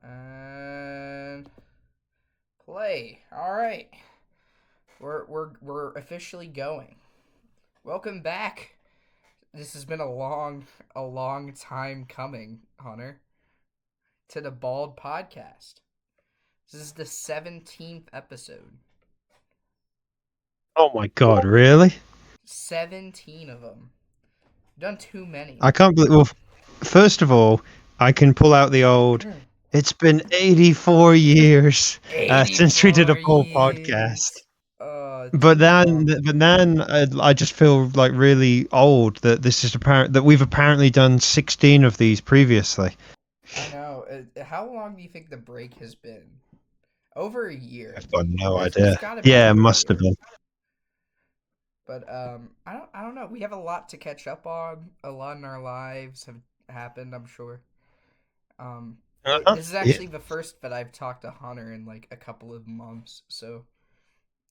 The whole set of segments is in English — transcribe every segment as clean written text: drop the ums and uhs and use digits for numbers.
And play. All right, we're officially going. Welcome back. This has been a long time coming, Hunter, to the Bald Podcast. This is the 17th episode. Oh my god, really? 17 of them. Done too many. I can't believe. Well, first of all, I can pull out the old. It's been 84 years since we did a 84 full podcast. years. But Too then, long. but then I just feel like really old that this is apparent that we've apparently done 16 of these previously. I know. How long do you think the break has been? Over a year. I've got no It's idea. got to be Yeah, it over a must have year. been. But I don't know. We have a lot to catch up on. A lot in our lives have happened, I'm sure. But Uh-huh. this is Yeah, actually the first that I've talked to Hunter in like a couple of months, so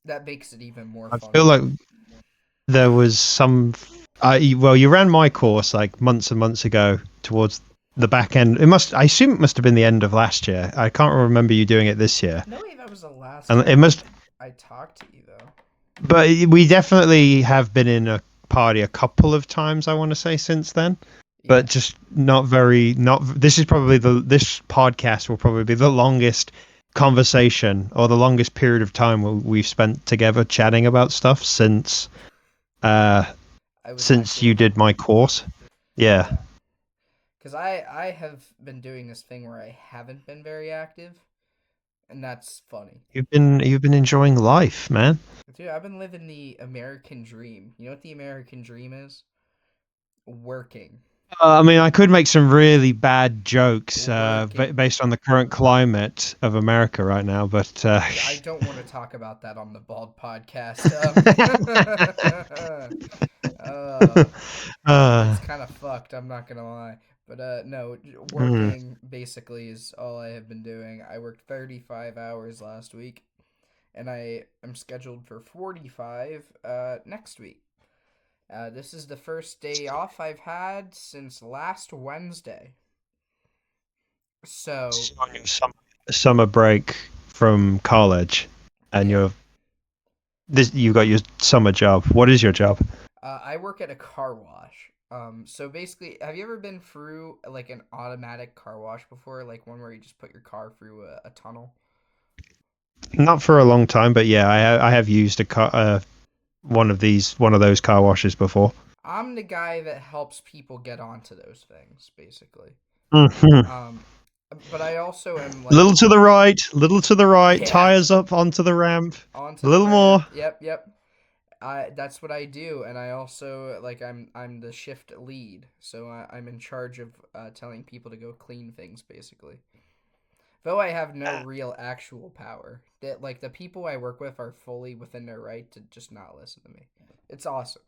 that makes it even more I feel funny. like there was some. Well, you ran my course like months and months ago towards the back end. It must. I assume it must have been the end of last year. I can't remember you doing it this year, No way that was the last and it time must. I talked to you though. But we definitely have been in a party a couple of times. I want to say since then, but Yeah. just not very. Not. This is probably this podcast will probably be the longest conversation or the longest period of time we've spent together chatting about stuff uh I was since active. you did my course. Yeah. Yeah. Cuz I have been doing this thing where I haven't been very active, and that's funny. You've been enjoying life, man. Dude, I've been living the American dream. You know what the American dream is? Working. I mean, I could make some really bad jokes Working. based on the current climate of America right now, but Yeah, I don't want to talk about that on the Bald Podcast. It's uh, kind of fucked, I'm not gonna lie. But no, mm, working basically is all I have been doing. I worked 35 hours last week, and I am scheduled for 45 next week. This is the first day off I've had since last Wednesday. So, on your summer break from college, and yeah. you've got your summer job. What is your job? I work at a car wash. So basically, have you ever been through like an automatic car wash before? Like one where you just put your car through a tunnel? Not for a long time, but yeah, I have used one of those car washes before. I'm the guy that helps people get onto those things, basically. Mhm. Um, but I also am like, Little to the right, little to the right, yeah, tires up onto the ramp. onto A the little ramp. more. Yep, yep. That's what I do, and I also like I'm the shift lead, so I'm in charge of telling people to go clean things, basically. Though I have no real actual power, that like the people I work with are fully within their right to just not listen to me. It's awesome.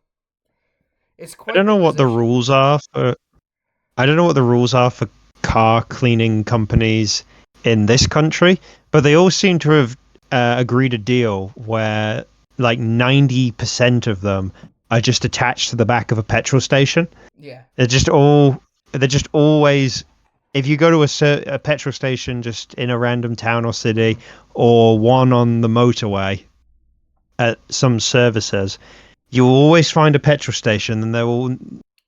It's I don't quite the know what the position. rules are for. I don't know what the rules are for car cleaning companies in this country, but they all seem to have agreed a deal where like 90% of them are just attached to the back of a petrol station. Yeah, They're just all. They're just always. If you go to a petrol station just in a random town or city, or one on the motorway at some services, you will always find a petrol station, and there will,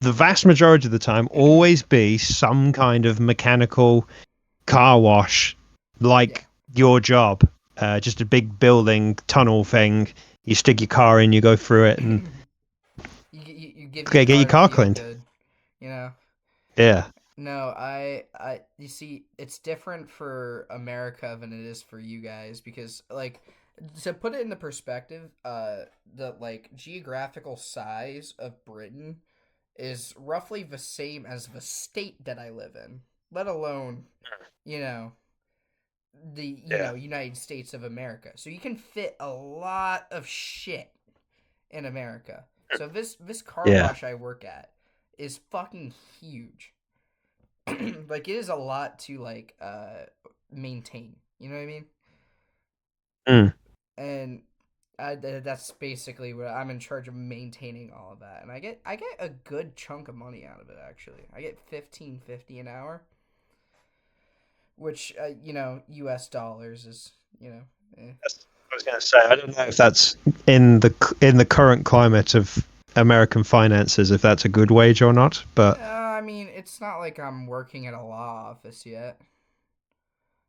the vast majority of the time, always be some kind of mechanical car wash, yeah. like your job. Just a big building tunnel thing. You stick your car in, you go through it, and You give your get your car to car feel cleaned. good, you know. Yeah. No, you see, it's different for America than it is for you guys because, like, to put it into perspective, the like geographical size of Britain is roughly the same as the state that I live in, let alone, you know, Yeah. United States of America. So you can fit a lot of shit in America. So this car Yeah. wash I work at is fucking huge. Like it is a lot to like maintain. You know what I mean? Mm. And that's basically what I'm in charge of maintaining all of that. And I get a good chunk of money out of it actually. I get 15.50 an hour. which U.S. dollars is eh. That's what I was going to say. I don't know if that's in the current climate of American finances, if that's a good wage or not. But I mean, it's not like I'm working at a law office yet.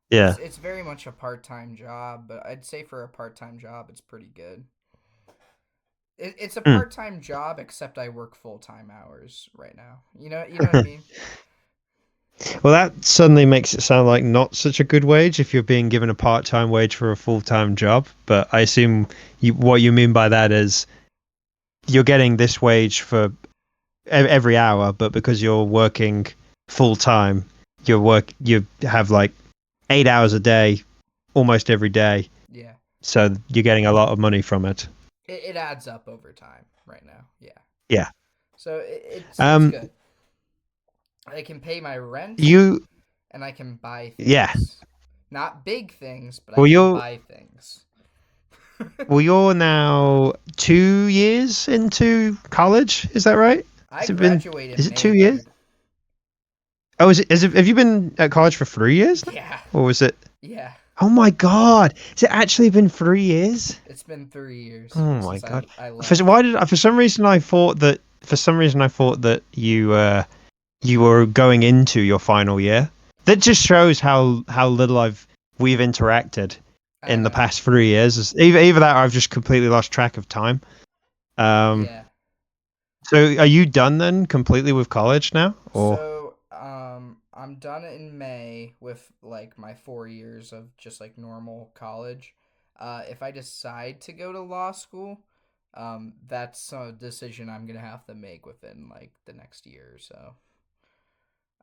yeah. It's very much a part time job, but I'd say for a part time job, it's pretty good. It's a Hmm. part time job, except I work full time hours right now. You know what I mean? Well, that suddenly makes it sound like not such a good wage if you're being given a part-time wage for a full-time job. But I assume what you mean by that is you're getting this wage for every hour, but because you're working full-time, you have like 8 hours a day, almost every day. Yeah, So you're getting a lot of money from it. it adds up over time right now. Yeah, Yeah. so it's Um. good. I can pay my rent You. and I can buy Yeah. things. Not big things, but I Well, can you're buy things. well, you're now 2 years into college. Is that right? I Has it been? graduated Is it May 2 years? 3rd. Oh, is it? Is it? Have you been at college for 3 years now, Yeah, or was it? yeah. Oh my God! Has it actually been 3 years? It's been 3 years Oh my since I God! I For left. why did I? For some reason, I thought that. For some reason, I thought that you were going into your final year. That just shows how little we've interacted I in the know. past 3 years. Either that, or I've just completely lost track of time. Um. Yeah. So, are you done then completely with college now, or? So, I'm done in May with like my 4 years of just like normal college. If I decide to go to law school, that's a decision I'm gonna have to make within like the next year or so.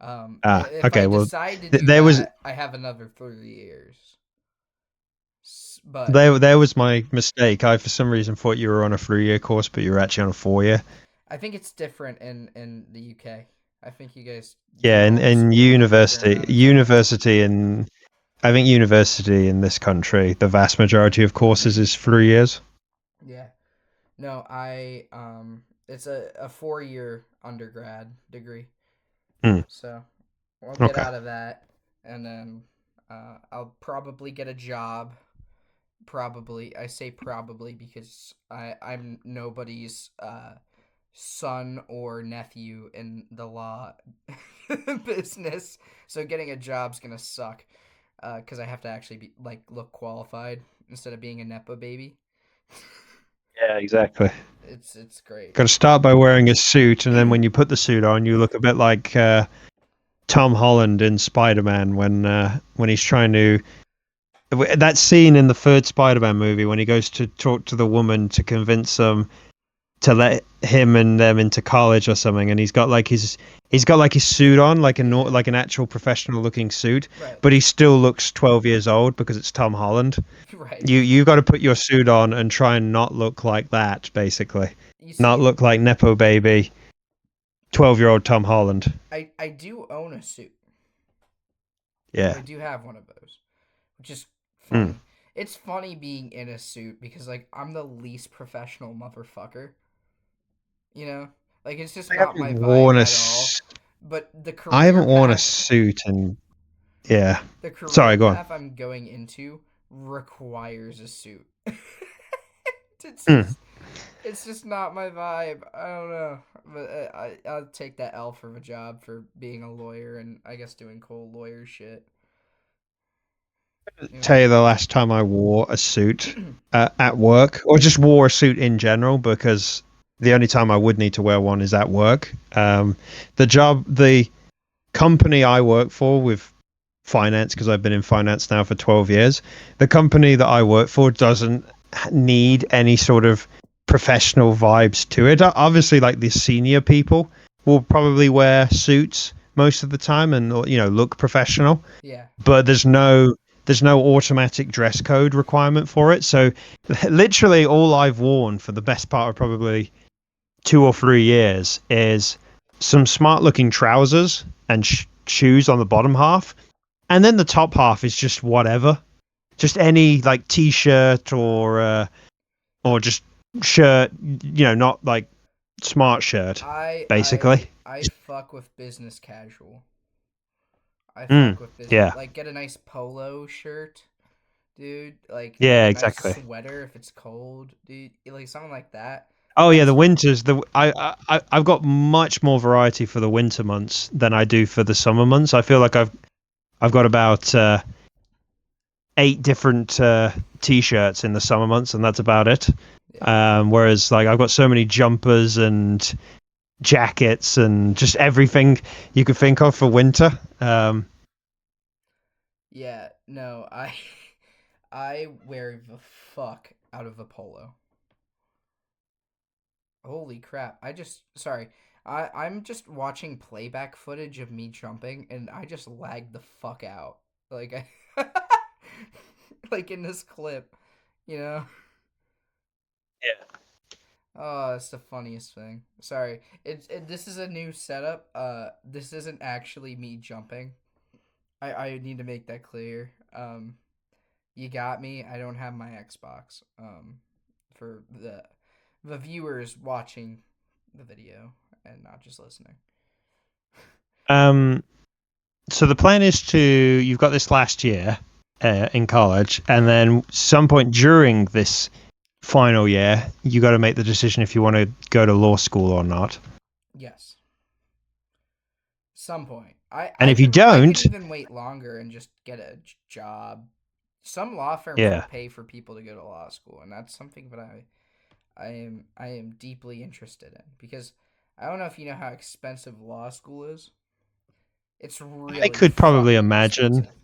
Ah, If I okay. Well, decide to do there was that, I have another 3 years. But there was my mistake. I for some reason thought you were on a 3 year course, but you were actually on a 4 year. I think it's different in the UK. I think you guys do Yeah, in homeschooling a fair amount of times. university in I think university in this country, the vast majority of courses is 3 years. Yeah. No, it's a 4 year undergrad degree. Hmm. So I'll get Okay. out of that, and then I'll probably get a job. Probably, I say probably because I'm nobody's son or nephew in the law business. So getting a job's gonna suck because I have to actually be like look qualified instead of being a nepo baby. Yeah, exactly. It's great. Got to start by wearing a suit, and then when you put the suit on, you look a bit like Tom Holland in Spider-Man when he's trying to. That scene in the third Spider-Man movie when he goes to talk to the woman to convince them to let him and them into college or something, and he's got like his suit on, Yeah. like an actual professional looking suit, Right. but he still looks 12 years old because it's Tom Holland. Right. You got to put your suit on and try and not look like that, basically, You not see, look like nepo baby 12-year-old Tom Holland. I do own a suit. I Yeah. do have one of those, which is Mm. funny. It's funny being in a suit because like I'm the least professional motherfucker. You know, like it's just I not haven't my vibe worn a at all. s- But I haven't worn a suit and yeah. the career Sorry, go on. path I'm going into requires a suit. it's Mm. just it's just not my vibe. I don't know, but I'll take that L for a job for being a lawyer and I guess doing cool lawyer shit. You Tell you the last time I wore a suit know. at work, or just wore a suit in general, because the only time I would need to wear one is at work. The company I work for with finance, because I've been in finance now for 12 years, the company that I work for doesn't need any sort of professional vibes to it. Obviously, like the senior people will probably wear suits most of the time and look professional, Yeah. but there's no automatic dress code requirement for it. So literally all I've worn for the best part of probably 2 or 3 years is some smart looking trousers and shoes on the bottom half, and then the top half is just whatever, just any like t-shirt or just shirt, not like smart shirt, I I basically. I fuck with business casual. I Mm, fuck with this. yeah. Like, get a nice polo shirt, dude. Like Yeah, a nice exactly. sweater if it's cold, dude. Like something like that. Oh yeah, the That's winters. I've got much more variety for the winter months than I do for the summer months. I feel like I've got about 8 different t-shirts in the summer months, and that's about it. yeah, Whereas like I've got so many jumpers and jackets and just everything you could think of for winter. yeah. No, I I wear the fuck out of a polo. Holy crap! I just sorry. I'm just watching playback footage of me jumping, and I just lagged the fuck out. Like I, like in this clip, you know. Yeah. Oh, it's the funniest thing. Sorry. This is a new setup. This isn't actually me jumping. I need to make that clear. You got me. I don't have my Xbox. For the viewers watching the video and not just listening. Um. So the plan is to you've got this last year in college, and Yeah. then some point during this final year, you got to make the decision if you want to go to law school or not. Yes. Some point. I And I if you could I could don't, even wait longer and just get a job. Some law firms will yeah, pay for people to go to law school, and that's something that I am deeply interested in because I don't know if you know how expensive law school is. It's I really could probably fucking imagine. expensive.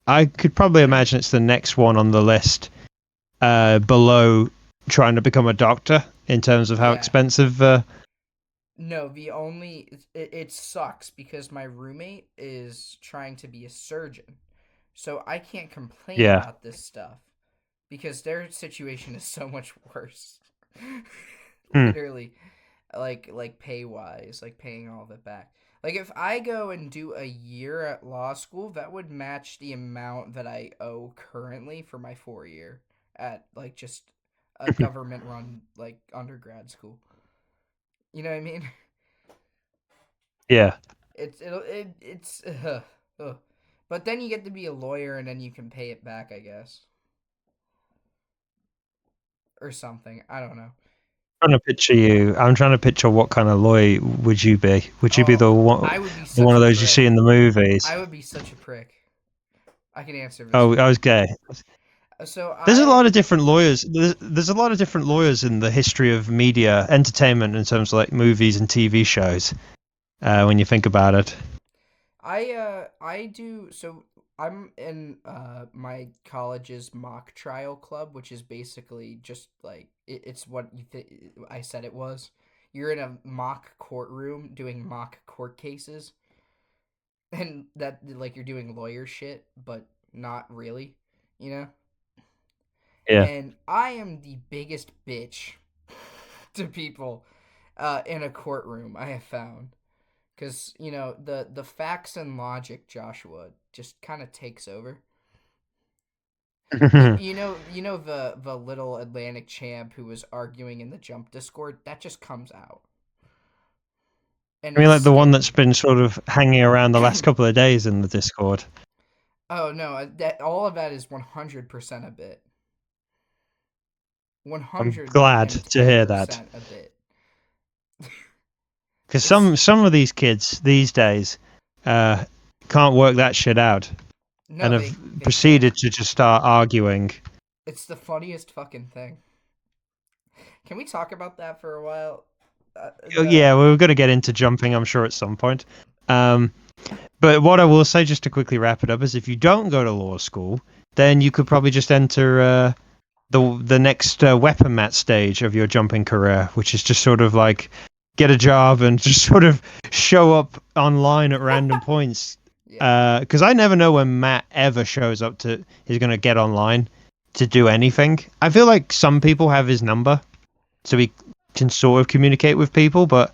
I could probably imagine it's the next one on the list, below trying to become a doctor in terms of how Yeah. expensive. No, the only it sucks because my roommate is trying to be a surgeon. So I can't complain Yeah. about this stuff because their situation is so much worse. Hmm. Literally, like pay wise, like paying all of it back. Like if I go and do a year at law school, that would match the amount that I owe currently for my 4 year at like just a government run like undergrad school. You know what I mean? Yeah. It's but then you get to be a lawyer and then you can pay it back, I guess, or something. I don't know. Trying to picture you. I'm trying to picture what kind of lawyer would you be? Would you be Oh, the one, I would be the one such of a those you see prick. in the movies? I would be such a prick. I can answer this Oh, for I was you. gay. So There's a I lot of different lawyers. There's a lot of different lawyers in the history of media, entertainment, in terms of like movies and TV shows. When you think about it. I do so I'm in my college's mock trial club, which is basically just like it's what I said it was. You're in a mock courtroom doing mock court cases, and that like you're doing lawyer shit, but not really, you know. Yeah. And I am the biggest bitch to people in a courtroom. I have found because the facts and logic, Joshua, just kind of takes over. You, I you know you know the little Atlantic champ who was arguing in the jump Discord, that just comes out, and mean, it's like the one that's scary. been sort of hanging around the last couple of days in the Discord. Oh no, that all of that is 100% a bit. I'm glad to hear that 110% a bit. because It's some of these kids these days uh, can't work that shit out and no, have they proceeded can't. to just start arguing. It's the funniest fucking thing. Can we talk about that for a while? Oh, The yeah, we were going to get into jumping, I'm sure, at some point. Um, but what I will say, just to quickly wrap it up, is if you don't go to law school, then you could probably just enter the next weapon mat stage of your jumping career, which is just sort of like get a job and just sort of show up online at random points. yeah, Because I never know when Matt ever shows up to is going to get online to do anything. I feel like some people have his number, so he can sort of communicate with people, but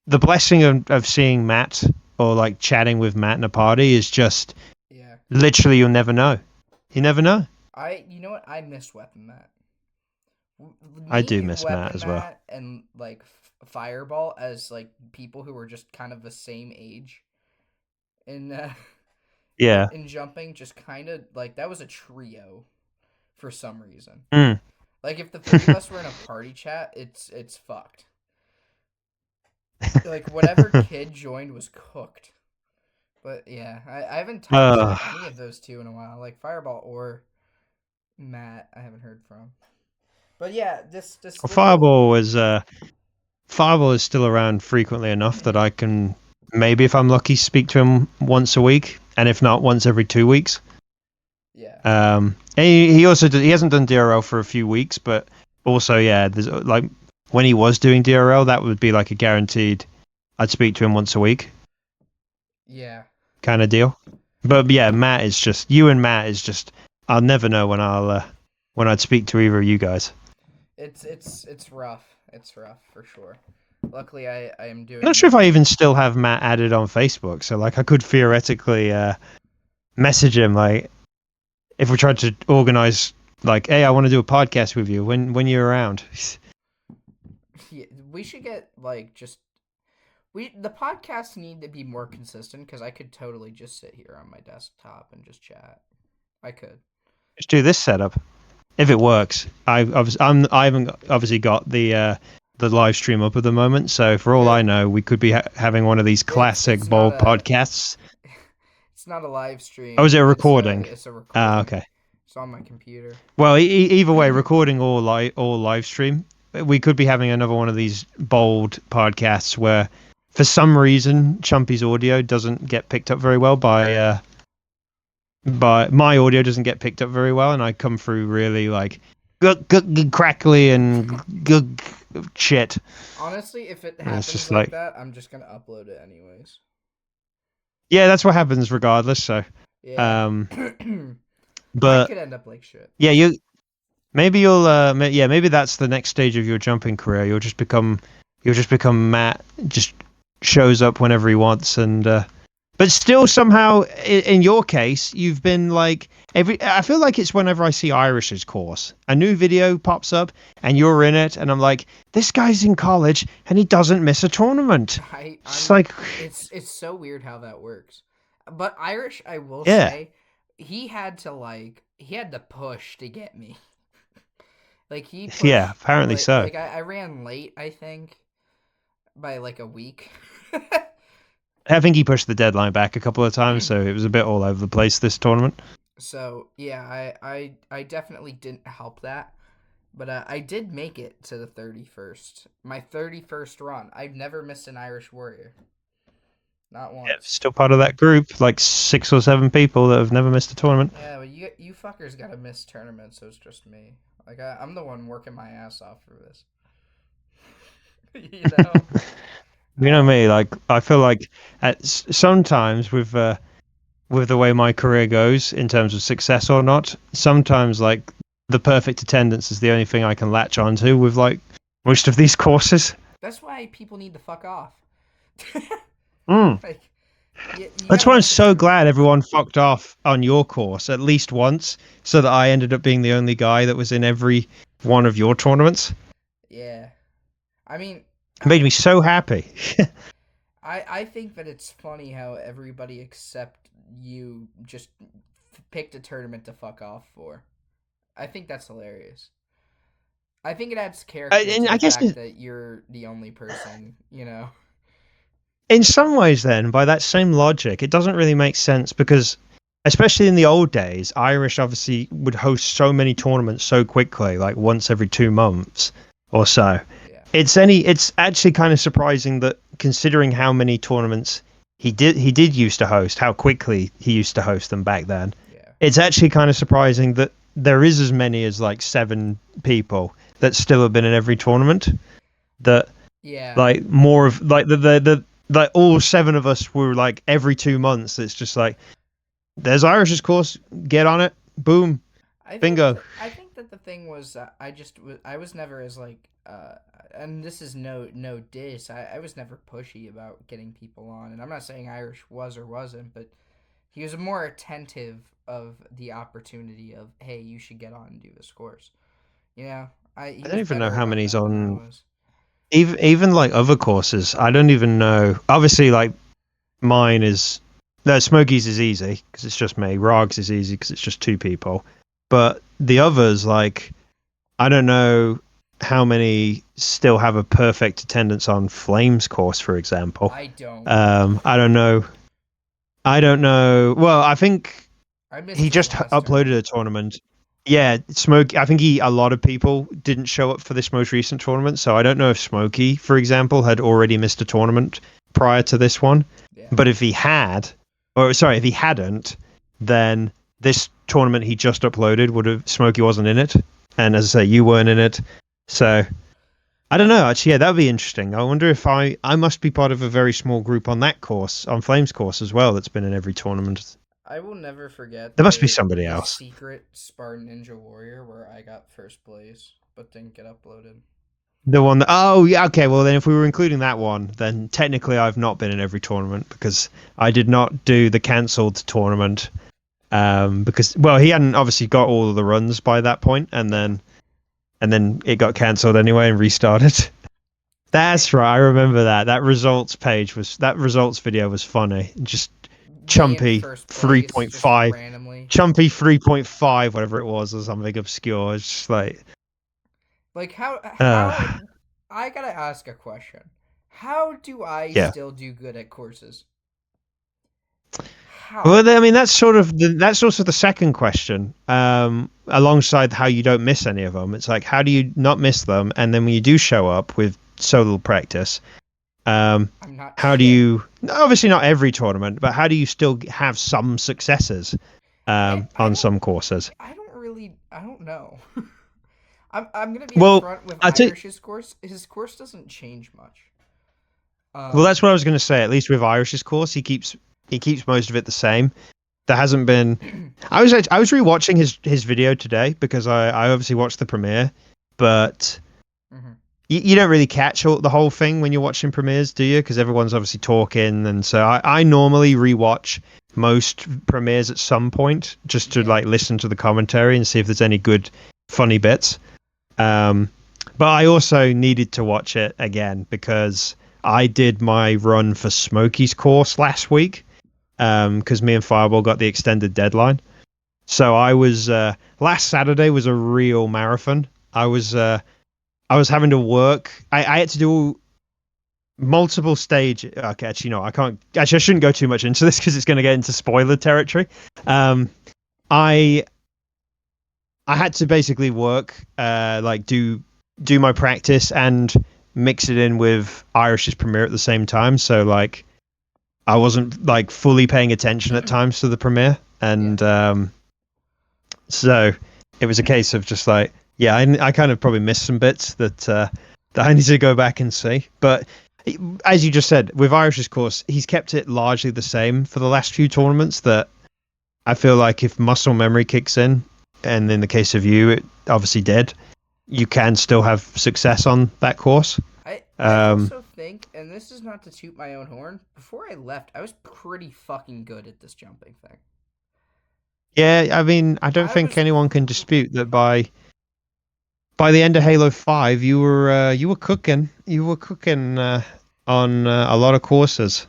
the blessing of seeing Matt or like chatting with Matt in a party is just yeah. literally you'll never know. You never know. You know what? I miss Weapon Mat. I do Me, miss Matt Weapon as well. Mat, and like Fireball as like people who were just kind of the same age. in Yeah. in jumping. Just kind of like that was a trio for some reason. Mm. Like if the three of us were in a party chat, it's fucked. Like whatever kid joined was cooked. But yeah, I haven't talked uh, to any of those two in a while. Like Fireball or Matt, I haven't heard from. But yeah, this little Fireball is still around frequently enough that I can maybe, if I'm lucky, speak to him once a week, and if not, once every 2 weeks. yeah And he also he hasn't done DRL for a few weeks, but also yeah, there's like when he was doing DRL, that would be like a guaranteed. I'd speak to him once a week yeah kind of deal. But yeah, Matt is just you and Matt is just. I'll never know when I'd speak to either of you guys. it's rough. It's rough for sure. Luckily, I am I'm not doing. sure if I even still have Matt added on Facebook, so like I could theoretically message him like if we tried to organize like, hey, I want to do a podcast with you when you're around. Yeah, we should get like just we the podcasts need to be more consistent because I could totally just sit here on my desktop and just chat. I could. Just do this setup if it works. I haven't obviously got the live stream up at the moment, so for all Yeah, I know, we could be having one of these classic it's not bold a podcasts. it's not a live Oh, is stream. it a recording? It's a Ah, recording. okay. It's on my computer. Well, either way, recording or live stream, we could be having another one of these bold podcasts where, for some reason, Chumpy's audio doesn't get picked up very well by my audio doesn't get picked up very well, and I come through really like crackly and shit. Honestly, if it And it's happens just like like, that, I'm just gonna upload it anyways. yeah, that's what happens regardless. So, Yeah. um, Mine but could end up like shit. yeah, yeah, maybe that's the next stage of your jumping career. You'll just become Matt, just shows up whenever he wants, and but still somehow in your case, you've been like I feel like it's whenever I see Irish's course, a new video pops up and you're in it, and I'm like, this guy's in college and he doesn't miss a tournament. It's I'm like, it's so weird how that works. But Irish, I will yeah, say, he had to push to get me. Like he yeah, pushed apparently so. like I ran late, I think, by like a week. I think he pushed the deadline back a couple of times, so it was a bit all over the place this tournament. So yeah, I definitely didn't help that. But I did make it to the 31st. My 31st run. I've never missed an Irish Warrior. Not Yeah, once. still part of that group, like 6 or 7 people that have never missed a tournament. Yeah, but you fuckers gotta miss tournaments, so it's just me. Like, I'm the one working my ass off for this. you know? You know me, like I feel like sometimes with the way my career goes in terms of success or not, sometimes like the perfect attendance is the only thing I can latch onto with like most of these courses. That's why people need to fuck off. Mm. Like, you That's gotta why I'm miss a so tournament. glad everyone fucked off on your course at least once, so that I ended up being the only guy that was in every one of your tournaments. Yeah. I mean, It made me so happy. I think that it's funny how everybody except you just picked a tournament to fuck off for. I think that's hilarious. I think it adds character And to I the guess fact that you're the only person, you know. in some ways, then, by that same logic, it doesn't really make sense because, especially in the old days, Irish obviously would host so many tournaments so quickly, like once every 2 months or so. Yeah. It's actually kind of surprising that considering how many tournaments he did used to host, how quickly he used to host them back then. Yeah. It's actually kind of surprising that there is as many as like 7 people that still have been in every tournament. That Yeah. like more of like the like all 7 of us were like every 2 months. It's just like there's Irish's course, get on it, boom, bingo. I think that the thing was I was never as like and this is no diss. I was never pushy about getting people on, and I'm not saying Irish was or wasn't, but he was more attentive of the opportunity of, hey, you should get on and do this course. You know, he I don't was even know better how about many's that than I on was. even like other courses. I don't even know. Obviously, like mine is No, Smokies is easy because it's just me. Rogs is easy because it's just two people. But the others, like, I don't know how many still have a perfect attendance on Flames course, for example. I don't. I don't know. I don't know. Well, I think I missed he his just last tournament. uploaded a tournament. Yeah, Smoky. I think a lot of people didn't show up for this most recent tournament, so I don't know if Smokey, for example, had already missed a tournament prior to this one. Yeah. But if he had, or sorry, if he hadn't, then this tournament he just uploaded would have Smokey wasn't in it, and as I say, you weren't in it. So I don't know. Actually, yeah, that would be interesting. I wonder if I must be part of a very small group on that course, on Flames course as well. That's been in every tournament. I will never forget There must be somebody the else. secret Spartan Ninja Warrior where I got first place but didn't get uploaded. The one that, oh yeah, okay, well then if we were including that one, then technically I've not been in every tournament because I did not do the cancelled tournament. Because well, he hadn't obviously got all of the runs by that point, and then it got cancelled anyway and restarted. That's right, I remember that. That results video was funny. Just Me in Chumpy first place, just 3.5, randomly. Chumpy 3.5, whatever it was, or something obscure. It's just like, Like how uh, I gotta ask a question. How do I yeah. still do good at courses? How? Well, I mean, that's also the second question. Alongside how you don't miss any of them, it's like how do you not miss them, and then when you do show up with so little practice, I'm not how do shit. you? Obviously, not every tournament, but how do you still have some successes I on don't some courses? I don't know. I'm gonna be Well, upfront with I think. Irish's course. His course doesn't change much. Well, that's Um, what I was going to say. At least with Irish's course, he keeps most of it the same. There hasn't been. I was rewatching his video today because I obviously watched the premiere, but mhm. you don't really catch the whole thing when you're watching premieres, do you? Because everyone's obviously talking, and so I normally rewatch most premieres at some point just to Yeah. like listen to the commentary and see if there's any good funny bits. Um, but I also needed to watch it again because I did my run for Smokey's course last week because me and Fireball got the extended deadline. So I was last Saturday was a real marathon. I was having to work. I had to do multiple stage. Okay, actually, no, I can't. Actually, I shouldn't go too much into this because it's going to get into spoiler territory. Um, I I had to basically work, like do my practice and mix it in with Irish's premiere at the same time. So like I wasn't like fully paying attention at times to the premiere, Yeah. and so it was a case of just like, yeah, I kind of probably missed some bits that I need to go back and see. But as you just said, with Irish's course, he's kept it largely the same for the last few tournaments. That I feel like if muscle memory kicks in, and in the case of you, it obviously did, you can still have success on that course. I Um, also think, and this is not to toot my own horn, before I left, I was pretty fucking good at this jumping thing. yeah, I mean, I don't I think was anyone can dispute that by the end of Halo 5, you were cooking. You were cooking on a lot of courses.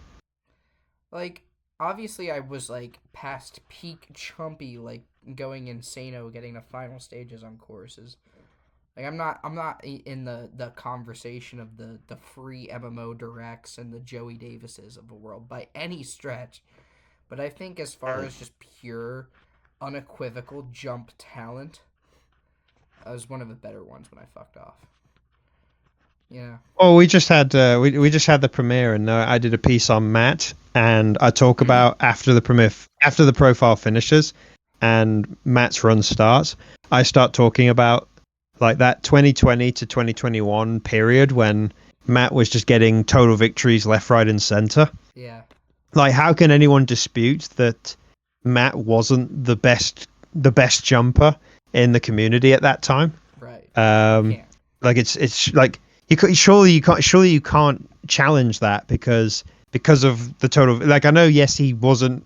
like obviously I was like past peak chumpy, like going insano, getting the final stages on courses. Like I'm not in the conversation of the free MMO directs and the Joey Davises of the world by any stretch. But I think as far as just pure unequivocal jump talent, I was one of the better ones when I fucked off. Yeah. Oh, we just had the premiere, and I did a piece on Matt, and I talk about after the premiere, after the profile finishes, and Matt's run starts. I start talking about like that 2020 to 2021 period when Matt was just getting total victories left, right, and center. Yeah. Like, how can anyone dispute that Matt wasn't the best jumper in the community at that time? Right. You Um, can't. like it's like surely you can't challenge that because of the total. Like I know, yes, he wasn't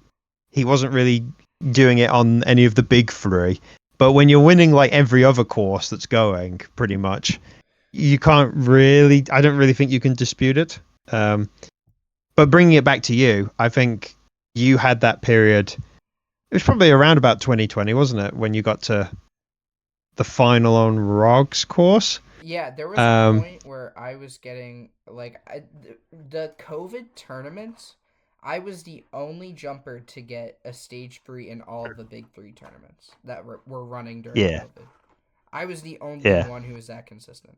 really doing it on any of the big three, but when you're winning like every other course that's going, pretty much, you can't really. I don't really think you can dispute it. But bringing it back to you, I think. you had that period. It was probably around about 2020, wasn't it, when you got to the final on Rog's course? Yeah, there was a Um, point where I was getting like the COVID tournaments. I was the only jumper to get a stage 3 in all of the big 3 tournaments that were running during yeah, COVID. I was the only yeah. one who was that consistent,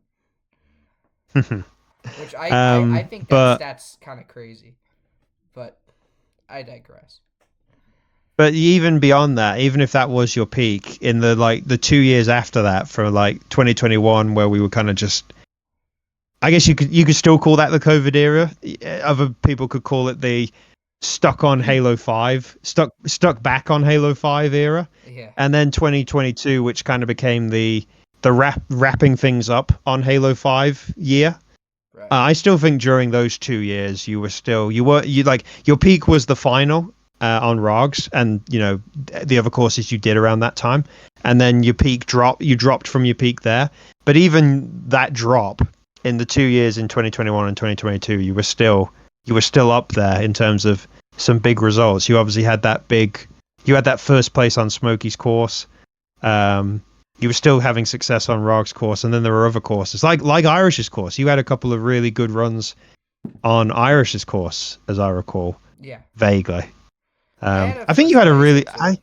which I think But that's kind of crazy, but I digress. even beyond that, even if that was your peak in the 2 years after that, from like 2021, where we were kind of just, I guess you could still call that the COVID era. Other people could call it the stuck on Halo 5, stuck back on Halo 5 era. Yeah, And then 2022, which kind of became the wrapping things up on Halo 5 year. right. I still think during those 2 years you like your peak was the final on Rogs, and the other courses you did around that time, and then you dropped from your peak there. But even that drop in the 2 years in 2021 and 2022, you were still up there in terms of some big results. You had that first place on Smokey's course. Um, you were still having success on Rog's course, and then there were other courses like Irish's course. You had a couple of really good runs on Irish's course, as I recall, Yeah, vaguely. I had a I think you first had a place or really two.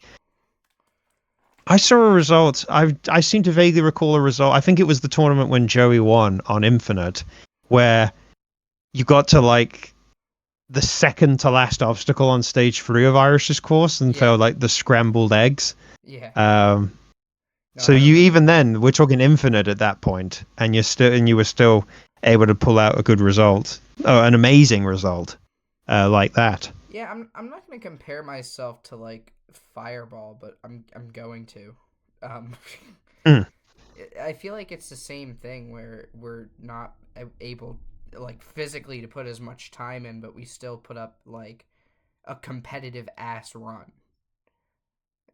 I saw a result. I seem to vaguely recall a result. I think it was the tournament when Joey won on Infinite, where you got to like the second to last obstacle on stage 3 of Irish's course and Yeah, failed like the scrambled eggs. yeah. Um, No, So I you remember even that. then we're talking infinite at that point, and you were still able to pull out a good result, an amazing result, like that. Yeah, I'm not gonna compare myself to like Fireball, but I'm going to. Um, Mm. I feel like it's the same thing where we're not able like physically to put as much time in, but we still put up like a competitive ass run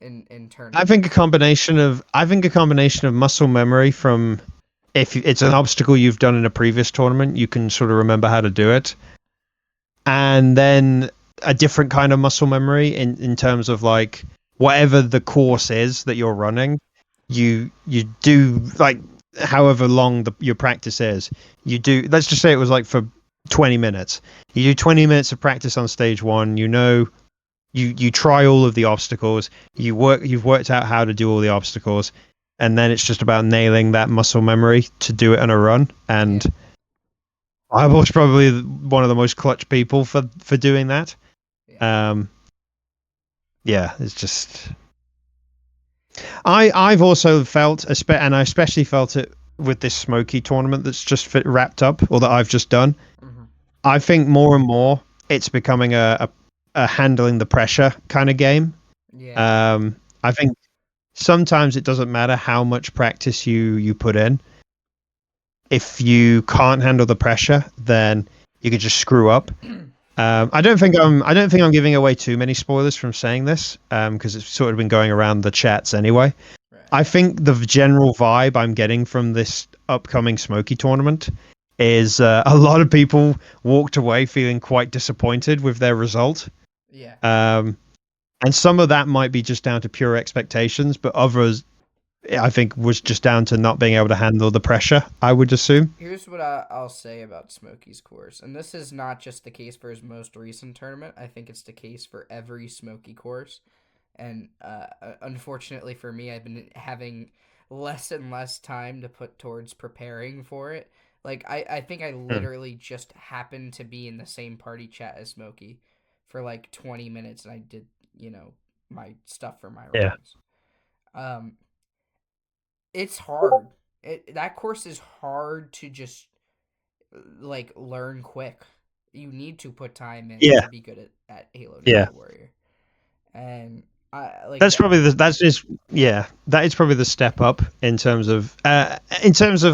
in tournaments. I think a combination of muscle memory from, if it's an obstacle you've done in a previous tournament, you can sort of remember how to do it, and then a different kind of muscle memory in terms of like whatever the course is that you're running, you do like however long your practice is. You do, let's just say it was like for 20 minutes. You do 20 minutes of practice on stage 1. You try all of the obstacles. You've worked out how to do all the obstacles, and then it's just about nailing that muscle memory to do it on a run. And Yeah, I was probably one of the most clutch people for doing that. yeah, Um, yeah, it's just I've also felt, and I especially felt it with this Smoky tournament that's just wrapped up, or that I've just done. hmm, I think more and more it's becoming a handling the pressure kind of game. yeah, I think sometimes it doesn't matter how much practice you put in. If you can't handle the pressure, then you could just screw up. I don't think I'm giving away too many spoilers from saying this, because it's sort of been going around the chats anyway. right. I think the general vibe I'm getting from this upcoming Smoky tournament is a lot of people walked away feeling quite disappointed with their result. Yeah. Um, and some of that might be just down to pure expectations, but others, I think, was just down to not being able to handle the pressure, I would assume. Here's what I'll say about Smokey's course, and this is not just the case for his most recent tournament. I think it's the case for every Smoky course. And unfortunately for me, I've been having less and less time to put towards preparing for it. Like I think I Hmm. literally just happened to be in the same party chat as Smokey for like 20 minutes, and I did my stuff for my Yeah. runs. Um, it's hard. That course is hard to just like learn quick. You need to put time in Yeah. to be good at Halo Yeah. Ninja Warrior. And I like That's that. probably that's just, yeah, that is probably the step up in terms of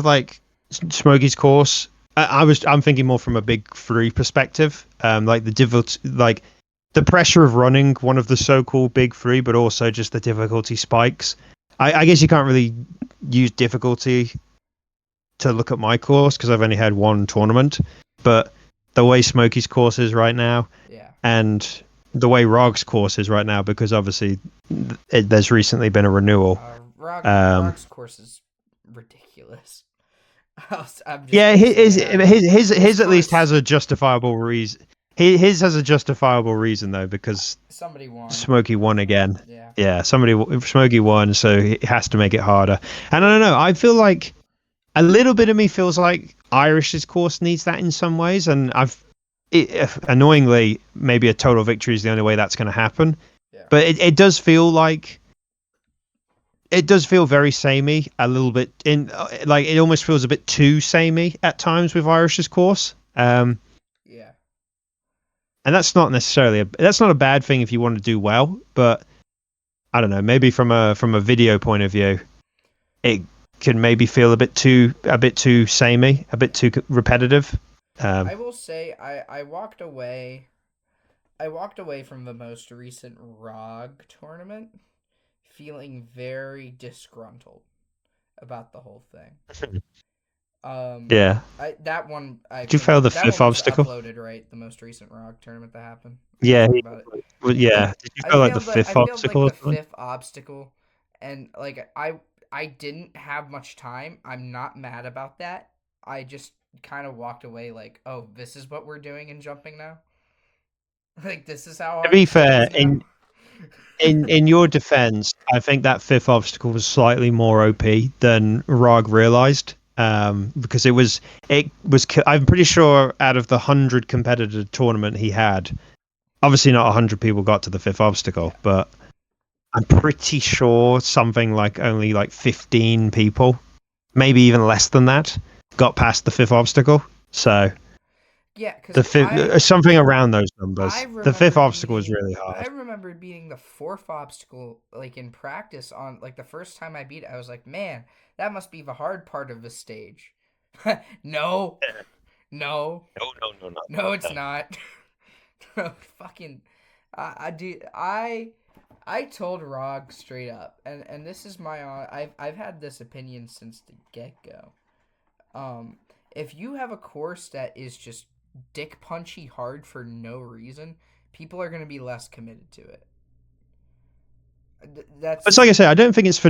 like Smokey's course. I'm thinking more from a big 3 perspective. Like the pressure of running one of the so-called big 3, but also just the difficulty spikes. I guess you can't really use difficulty to look at my course because I've only had one tournament, but the way Smokey's course is right now, Yeah. and the way Rog's course is right now, because obviously there's recently been a renewal. Rog's course is ridiculous. I'm just Yeah, gonna say it. his at least has a justifiable reason. His has a justifiable reason though, because somebody won. Smokey won again. Yeah, Smokey won, so he has to make it harder. And I don't know. I feel like a little bit of me feels like Irish's course needs that in some ways, and annoyingly, maybe a total victory is the only way that's going to happen. Yeah. But it does feel like. It does feel very samey, a little bit like it almost feels a bit too samey at times with Irish's course. Yeah. And that's not necessarily that's not a bad thing if you want to do well, but I don't know, maybe from a video point of view, it can maybe feel a bit too samey, a bit too repetitive. I will say I walked away from the most recent ROG tournament feeling very disgruntled about the whole thing. Yeah. That one. Did you fail the fifth obstacle? Uploaded, right? The most recent ROG tournament that happened. Yeah. Yeah. Did you fail like the fifth obstacle? Like the fifth obstacle, and like I didn't have much time. I'm not mad about that. I just kind of walked away like, oh, this is what we're doing in jumping now. Like this is how. To be fair, in your defense, I think that fifth obstacle was slightly more OP than Rog realized. Because it was I'm pretty sure out of the 100 competitor tournament he had, obviously not 100 people got to the fifth obstacle, but I'm pretty sure something like only like 15 people, maybe even less than that, got past the fifth obstacle. So yeah, the fifth, something around those numbers. The fifth obstacle was really hard. I remember beating the fourth obstacle like in practice on like the first time I beat it. I was like, man, that must be the hard part of the stage. No, it's not. Fucking, I told Rog straight up, and this is my I've had this opinion since the get go. If you have a course that is just dick punchy hard for no reason, people are going to be less committed to it. It's like I say, I don't think it's for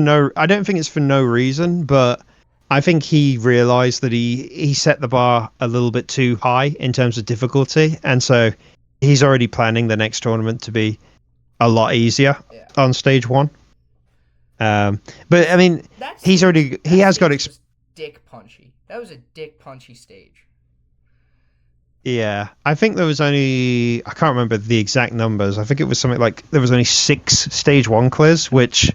no reason, but I think he realized that he set the bar a little bit too high in terms of difficulty, and so he's already planning the next tournament to be a lot easier on stage one. But I mean, he has got dick punchy. That was a dick punchy stage. Yeah, I think there was only, I can't remember the exact numbers. I think it was something like there was only 6 stage 1 clears, which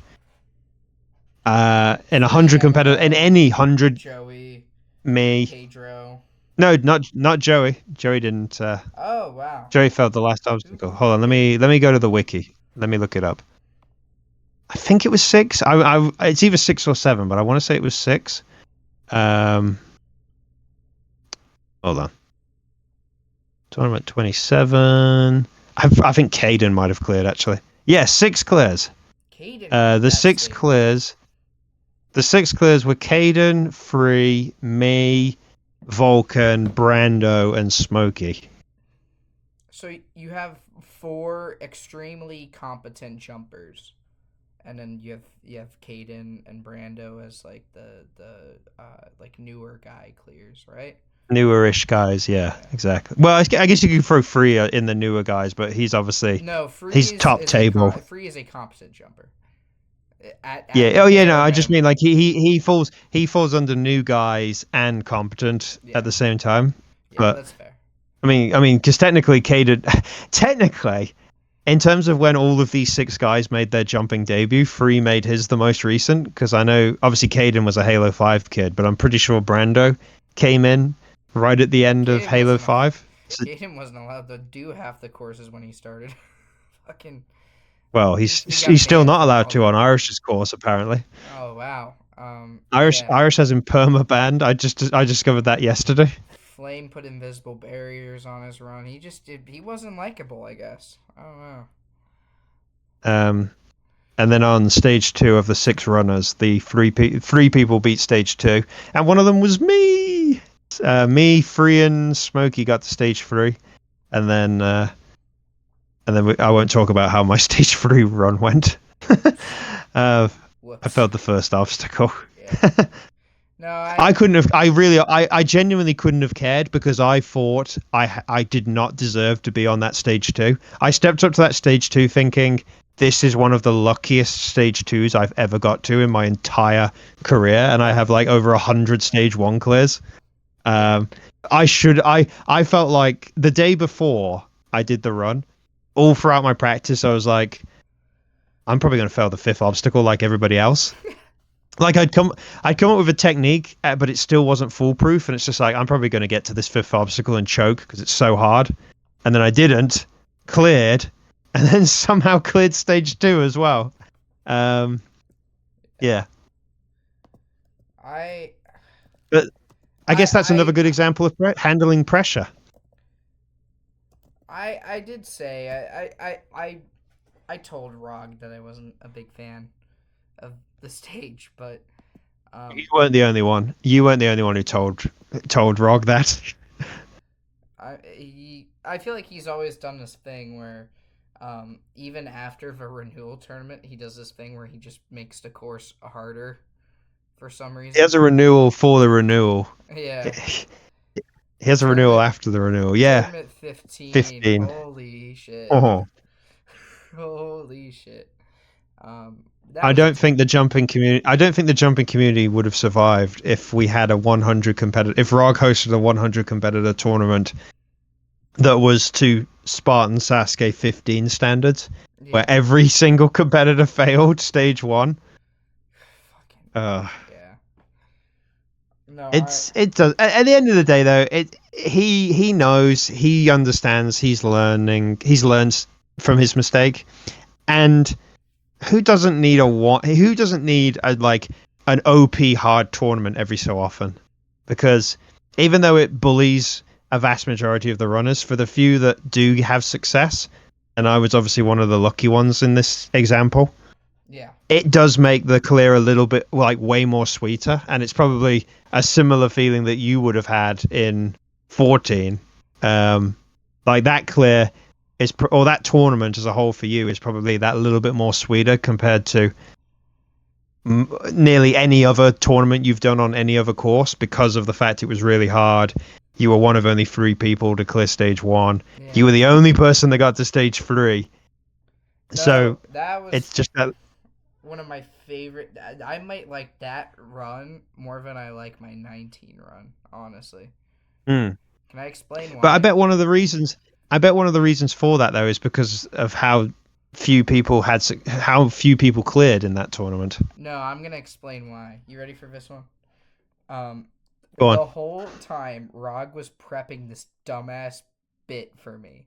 in 100 competitors, in any 100, Joey, me, Pedro. No, not Joey. Joey didn't. Oh wow. Joey failed the last obstacle. Hold on, let me go to the wiki. Let me look it up. I think it was 6. It's either 6 or 7, but I want to say it was 6. Hold on. Tournament 27. I think Caden might have cleared actually. Yeah, 6 clears. Caden. The 6 clears. The 6 clears were Caden, Free, me, Vulcan, Brando, and Smokey. So you have 4 extremely competent jumpers, and then you have Caden and Brando as like the like newer guy clears, right? Newer-ish guys, yeah, exactly. Well, I guess you could throw Free in the newer guys, but he's obviously he's top table. Free is a competent jumper. I just mean like he falls under new guys and competent at the same time. Yeah, but that's fair. I mean, because technically, in terms of when all of these 6 guys made their jumping debut, Free made his the most recent. Because I know obviously Caden was a Halo 5 kid, but I'm pretty sure Brando came in right at the end of Halo 5. Caden wasn't allowed to do half the courses when he started. Fucking. Well, he's still not allowed to on Irish's course apparently. Oh wow. Irish has him perma banned. I discovered that yesterday. Flame put invisible barriers on his run. He wasn't likable, I guess. I don't know. And then on stage 2 of the 6 runners, the 3 people beat stage 2, and one of them was me. Me, Free, and Smokey got to stage 3, and then and then I won't talk about how my stage 3 run went. uh, I Whoops. failed the first obstacle. Yeah. No, I couldn't have. I genuinely couldn't have cared because I thought I did not deserve to be on that stage 2. I stepped up to that stage 2 thinking this is one of the luckiest stage 2s I've ever got to in my entire career, and I have like over 100 stage 1 clears. Um, I felt like the day before I did the run, all throughout my practice, I was like, I'm probably going to fail the 5th obstacle like everybody else. Like I'd come up with a technique, but it still wasn't foolproof, and it's just like I'm probably going to get to this 5th obstacle and choke because it's so hard, and then I didn't, cleared, and then somehow cleared stage 2 as well. Yeah, I but I guess that's another I good example of handling pressure. I did say I told Rog that I wasn't a big fan of the stage, but You weren't the only one. You weren't the only one who told Rog that. I feel like he's always done this thing where even after the renewal tournament, he does this thing where he just makes the course harder for some He reason. has a renewal for the renewal. Yeah. He has a renewal after the renewal. Yeah, Tournament 15. 15. Holy shit. Oh. Holy shit. That I was a don't think the jumping community. I don't think the jumping community would have survived if we had a 100 competitor. If ROG hosted a 100 competitor tournament that was to Spartan Sasuke 15 standards, where yeah. every single competitor failed stage 1. Fucking Uh, yeah. No, it does. At the end of the day, though, he knows, he understands, he's learned from his mistake, and who doesn't need like an OP hard tournament every so often? Because even though it bullies a vast majority of the runners, for the few that do have success, and I was obviously one of the lucky ones in this example, yeah. it does make the clear a little bit like way more sweeter, and it's probably a similar feeling that you would have had in 14. Like that clear is or that tournament as a whole for you is probably that little bit more sweeter compared to nearly any other tournament you've done on any other course, because of the fact it was really hard. You were one of only 3 people to clear stage 1. Yeah. You were the only person that got to stage 3. No, So that was it's just that. one of my favorite. I might like that run more than I like my 19 run, honestly. Mm. Can I explain why? But I bet one of the reasons for that though is because of how few people cleared in that tournament. No, I'm gonna explain why. You ready for this one? Um, Go on. the whole time Rog was prepping this dumbass bit for me.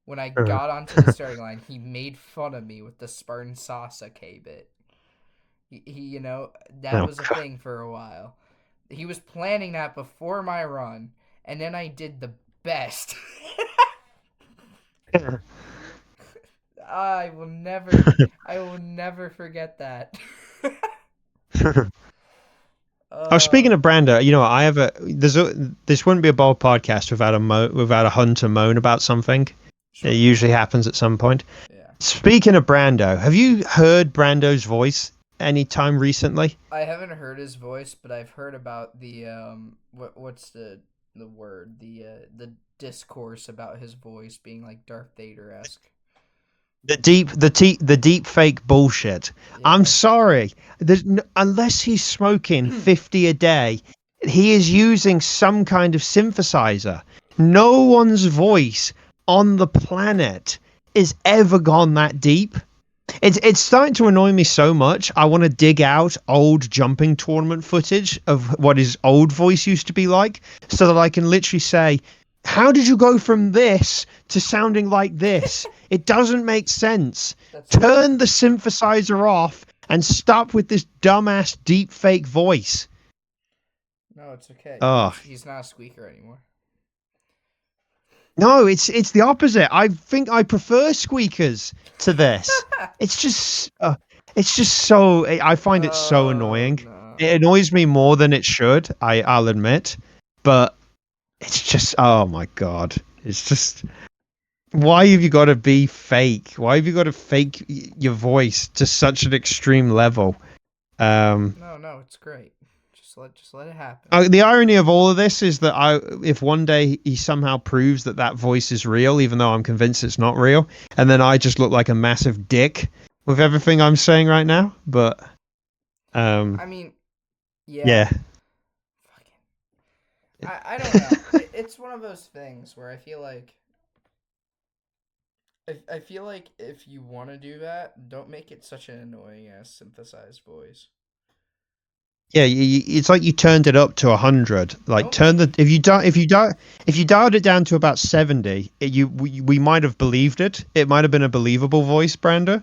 When I got onto the starting line, he made fun of me with the Spartan Sasuke bit. He that Oh, was a thing for a while. He was planning that before my run, and then I did the best. I will never forget that. Oh, speaking of Brando, you know, this wouldn't be a bold podcast without a hunter moan about something. Sure. It usually happens at some point. Yeah. Speaking of Brando, have you heard Brando's voice any time recently? I haven't heard his voice, but I've heard about the what's the word, the discourse about his voice being like Darth Vader-esque. The deep fake bullshit. Yeah. I'm sorry. Unless he's smoking 50 a day, he is using some kind of synthesizer. No one's voice on the planet is ever gone that deep. It's starting to annoy me so much. I want to dig out old jumping tournament footage of what his old voice used to be like, so that I can literally say, how did you go from this to sounding like this? It doesn't make sense. Turn the synthesizer off and stop with this dumbass deep fake voice. No, it's okay. Oh. He's not a squeaker anymore. No, it's the opposite. I think I prefer squeakers to this. It's just so. I find it so annoying. No. It annoys me more than it should. I'll admit, but it's just, oh my god, it's just Why have you got to be fake? Why have you got to fake your voice to such an extreme level? Um, No, no, it's great. Just let it happen. the irony of all of this is that if one day he somehow proves that that voice is real, even though I'm convinced it's not real, and then I just look like a massive dick with everything I'm saying right now. But um, I mean, yeah. yeah, Fucking. I don't know. It's one of those things where I feel like if you want to do that, don't make it such an annoying ass synthesized voice. yeah, it's like you turned it up to 100. Like Don't make if you dialed it down to about 70, we might have believed it. It might have been a believable voice, Brander.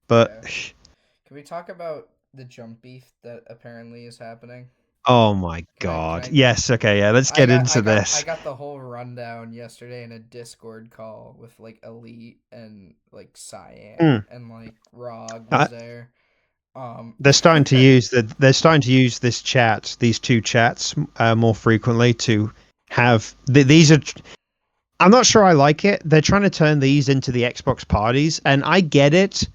But yeah. Can we talk about the jump beef that apparently is happening? oh my Can I can god, I yes, okay, yeah, let's I get got I into got I this. got the whole rundown yesterday in a Discord call with like Elite and like Cyan Mm. and like Rog Uh, was there. they're starting to use this chat, these two chats, more frequently to have these are. I'm not sure I like it. They're trying to turn these into the Xbox parties, and I get it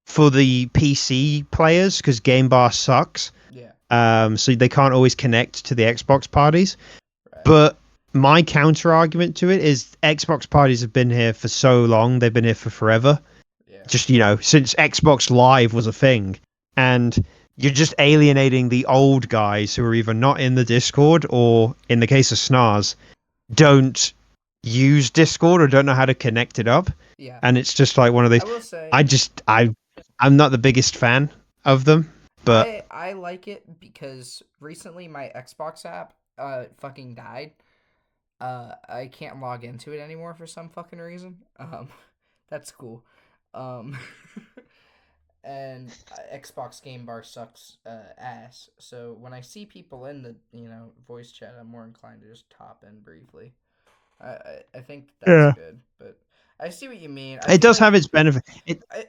for the PC players because Game Bar sucks. yeah, So they can't always connect to the Xbox parties. right. But my counter argument to it is Xbox parties have been here for so long; they've been here for forever. Yeah. Just since Xbox Live was a thing, and you're just alienating the old guys who are either not in the Discord or, in the case of Snars, don't use Discord or don't know how to connect it up. Yeah. And it's just like one of these. I will say I'm not the biggest fan of them, but I like it because recently my Xbox app fucking died. I can't log into it anymore for some fucking reason. That's cool. Um and Xbox Game Bar sucks ass. So when I see people in the voice chat, I'm more inclined to just top in briefly. I think that's yeah, good, but I see what you mean. I it feel does like have its benefit.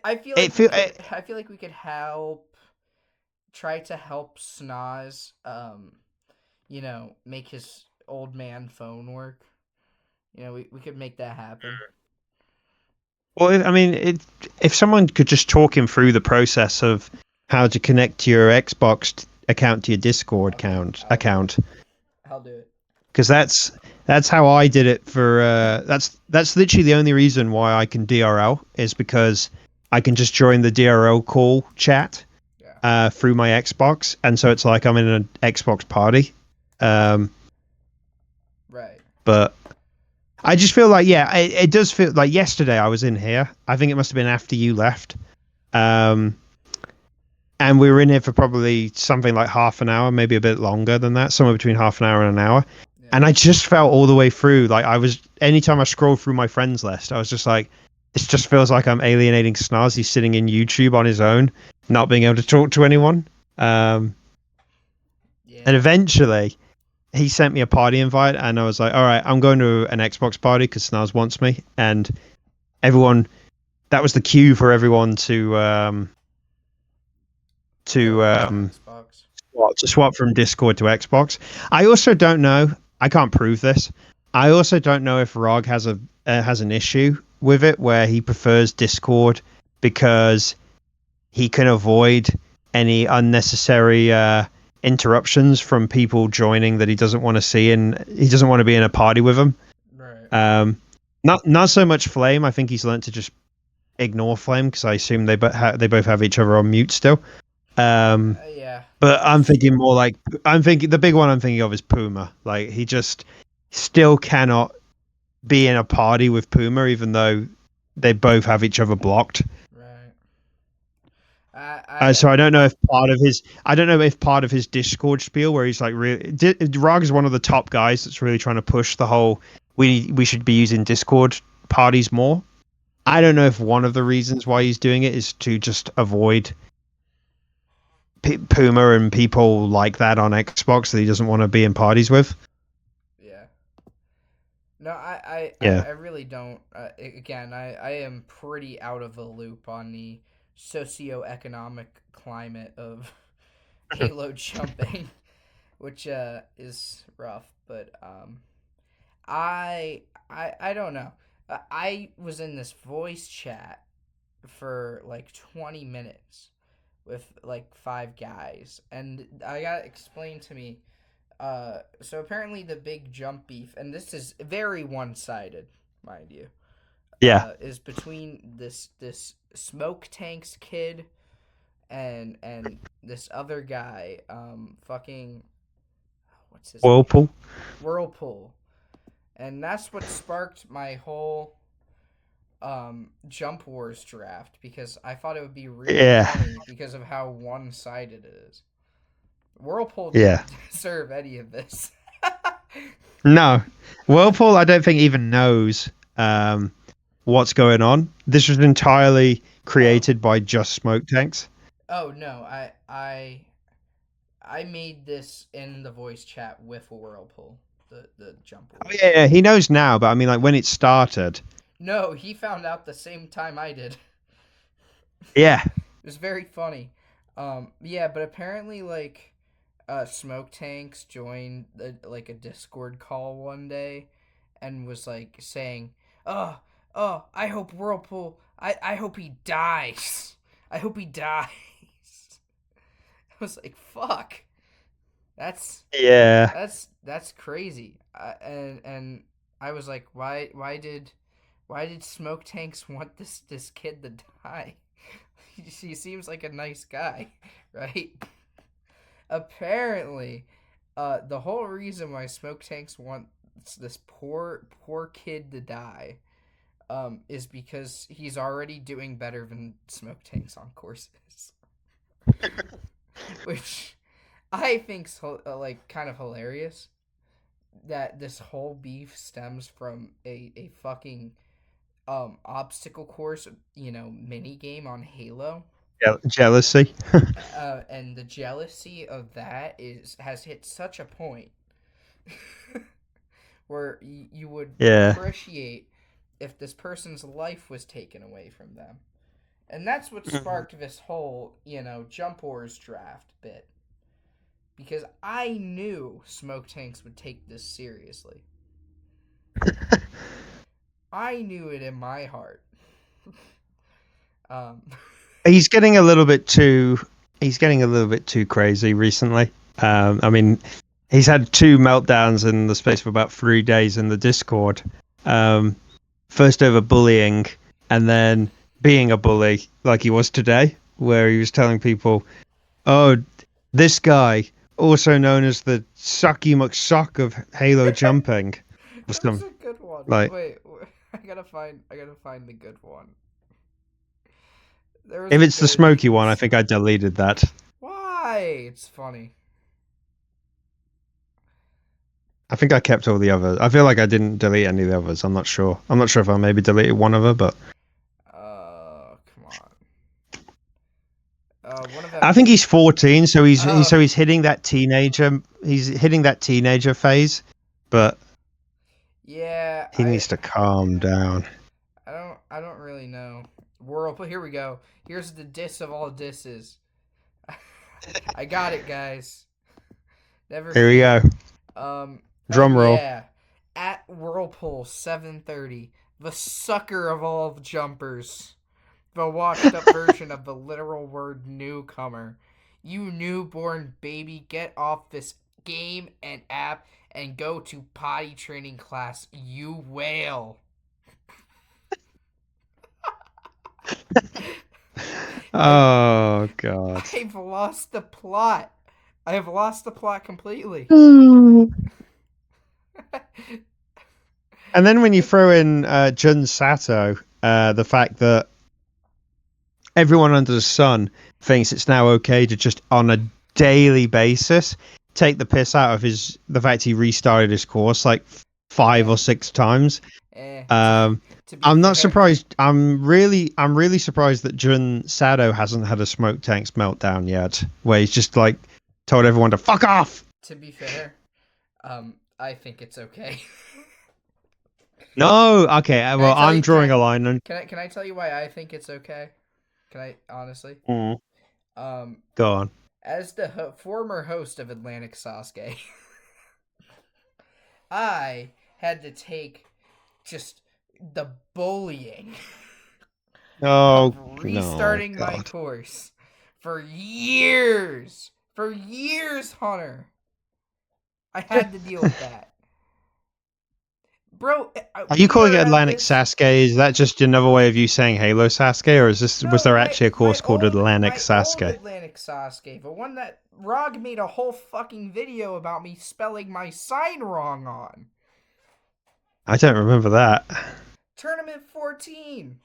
I feel It like we feel could. it, I feel like we could help. Try to help Snaz. Make his old man phone work. We could make that happen. Well, I mean, if someone could just talk him through the process of how to connect your Xbox account to your Discord I'll do it. I'll do it. account, I'll do it. because that's how I did it for. That's literally the only reason why I can DRL is because I can just join the DRL call chat Yeah. through my Xbox, and so it's like I'm in an Xbox party. Um, Right. but I just feel like it does feel like yesterday I was in here. I think it must have been after you left. Um, and we were in here for probably something like half an hour, maybe a bit longer than that, somewhere between half an hour and an hour. Yeah. And I just felt all the way through, like anytime I scrolled through my friends list, I was just like, it just feels like I'm alienating Snaz. He's sitting in YouTube on his own, not being able to talk to anyone. And Yeah. eventually, he sent me a party invite, and I was like, all right, I'm going to an Xbox party because Snaz wants me. And everyone, that was the cue for everyone to Go to over to um, Xbox. to swap from Discord to Xbox. I also don't know. I can't prove this. I also don't know if ROG has an issue with it where he prefers Discord because he can avoid any unnecessary interruptions from people joining that he doesn't want to see, and he doesn't want to be in a party with them. Right. Not so much Flame. I think he's learned to just ignore Flame because I assume they both have each other on mute still. Um, Yeah. but I'm That's thinking true. more like I'm thinking the big one I'm thinking of is Puma. Like he just still cannot be in a party with Puma, even though they both have each other blocked. Right. I So I don't know if part of his Discord spiel where he's like really Rog is one of the top guys that's really trying to push the whole we should be using Discord parties more. I don't know if one of the reasons why he's doing it is to just avoid Puma and people like that on Xbox that he doesn't want to be in parties with. yeah. No, Yeah. I really don't. Again, I am pretty out of the loop on the socioeconomic climate of Halo jumping, which is rough. But I don't know. I was in this voice chat for like 20 minutes with like 5 guys, and I got explained to me. So apparently the big jump beef, and this is very one-sided, mind you, Yeah. is between this smoke tanks kid and this other guy, fucking what's his name, Whirlpool. Whirlpool, and that's what sparked my whole Jump Wars draft, because I thought it would be really Yeah. funny because of how one-sided it is. Whirlpool Yeah. didn't deserve any of this. No. Whirlpool, I don't think even knows what's going on. This was entirely Oh, created by just smoke tanks. oh no, I made this in the voice chat with Whirlpool, the Jump Oh, Wars. yeah, yeah, he knows now, but I mean, like when it started. No, he found out the same time I did. Yeah. It was very funny. Yeah, but apparently, like, Smoke Tanks joined like a Discord call one day, and was like saying, "Oh, oh, I hope Whirlpool. I hope he dies. I hope he dies." I was like, "Fuck, Yeah. that's crazy." And I was like, why did Smoke Tanks want this kid to die? He seems like a nice guy, right? Apparently, the whole reason why Smoke Tanks want this poor kid to die, is because he's already doing better than Smoke Tanks on courses, which I think's like kind of hilarious. That this whole beef stems from a fucking obstacle course, mini game on Halo. Jealousy. And the jealousy of that is has hit such a point where you would Yeah. appreciate if this person's life was taken away from them. And that's what Mhm. sparked this whole, Jump Wars draft bit. Because I knew Smoke Tanks would take this seriously. I knew it in my heart. um, He's getting a little bit too. He's getting a little bit too crazy recently. I mean, he's had two meltdowns in the space of about 3 days in the Discord. Um, First over bullying, and then being a bully, like he was today, where he was telling people, "Oh, this guy, also known as the Sucky McSuck of Halo jumping," or that was some a good one. like. Wait, I gotta find the good one. There was If a it's the good smoky one, I think I deleted that. Why? It's funny. I think I kept all the others. I feel like I didn't delete any of the others. I'm not sure. I'm not sure if I maybe deleted one of them, but Come on. One of I them think is. he's 14, so Oh, he's hitting that teenager. He's hitting that teenager phase, but yeah. he needs to calm down. I don't really know. Whirlpool. Here we go. Here's the diss of all disses. I got it, guys. Never Here we go. fear. Oh Drum roll. yeah. At Whirlpool 730, the sucker of all jumpers, the washed up version of the literal word newcomer. You newborn baby, get off this game and app and go to potty training class, you whale. I've Oh God. I've lost the plot. I have lost the plot completely. And then when you throw in Jun Sato, the fact that everyone under the sun thinks it's now okay to just on a daily basis take the piss out of the fact he restarted his course like five Eh, or six times. eh. Um, To be I'm not fair, surprised. I'm really surprised that Jun Sato hasn't had a smoke tanks meltdown yet, where he's just like told everyone to fuck off. to be fair, I think it's okay. No, okay. Can I Well, tell I'm you? drawing a line. And Can I tell you why I think it's okay? Can I honestly? Mm, Um, go on. as the former host of Atlantic Sasuke, I had to take just the bullying Oh of no, restarting my God. course for years. For years, Hunter. I had to deal with that. Bro, Are you we calling are it at Atlantic this. Sasuke? Is that just another way of you saying Halo Sasuke, or was No, there my actually a my course called old Atlantic my old Sasuke? Atlantic Sasuke, the one that Rog made a whole fucking video about me spelling my sign wrong on. I don't remember that. Tournament 14.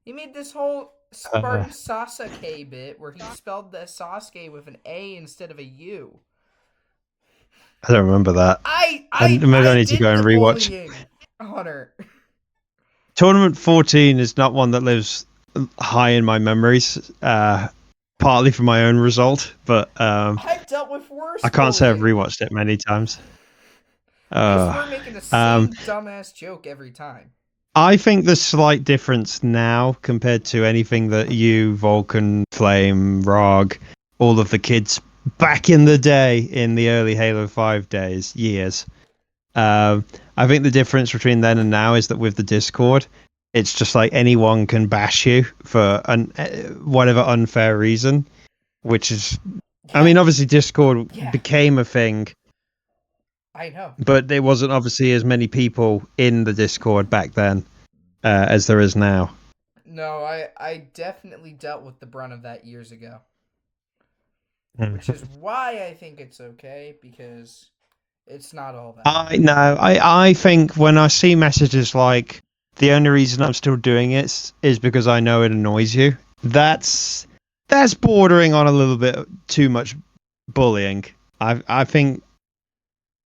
He made this whole Uh, Spartan Sasuke bit where he spelled the Sasuke with an A instead of a U. I don't remember that. And maybe I I need to go did and the rewatch. bullying, Hunter. Tournament 14 is not one that lives high in my memories, partly for my own result, but I've dealt with worse I can't say I've bullying. rewatched it many times. I Uh, swear making the um, same dumbass joke every time. I think the slight difference now compared to anything that you, Vulcan, Flame, Rog, all of the kids back in the day in the early Halo 5 years, I think the difference between then and now is that with the Discord, it's just like anyone can bash you for whatever unfair reason, which is, I Yeah, mean, obviously Discord yeah, became a thing, I know. but there wasn't obviously as many people in the Discord back then as there is now. No, I definitely dealt with the brunt of that years ago. Which Hmm. is why I think it's okay, because it's not all that. I no, I think when I see messages like the only reason I'm still doing it is because I know it annoys you. That's bordering on a little bit too much bullying. I think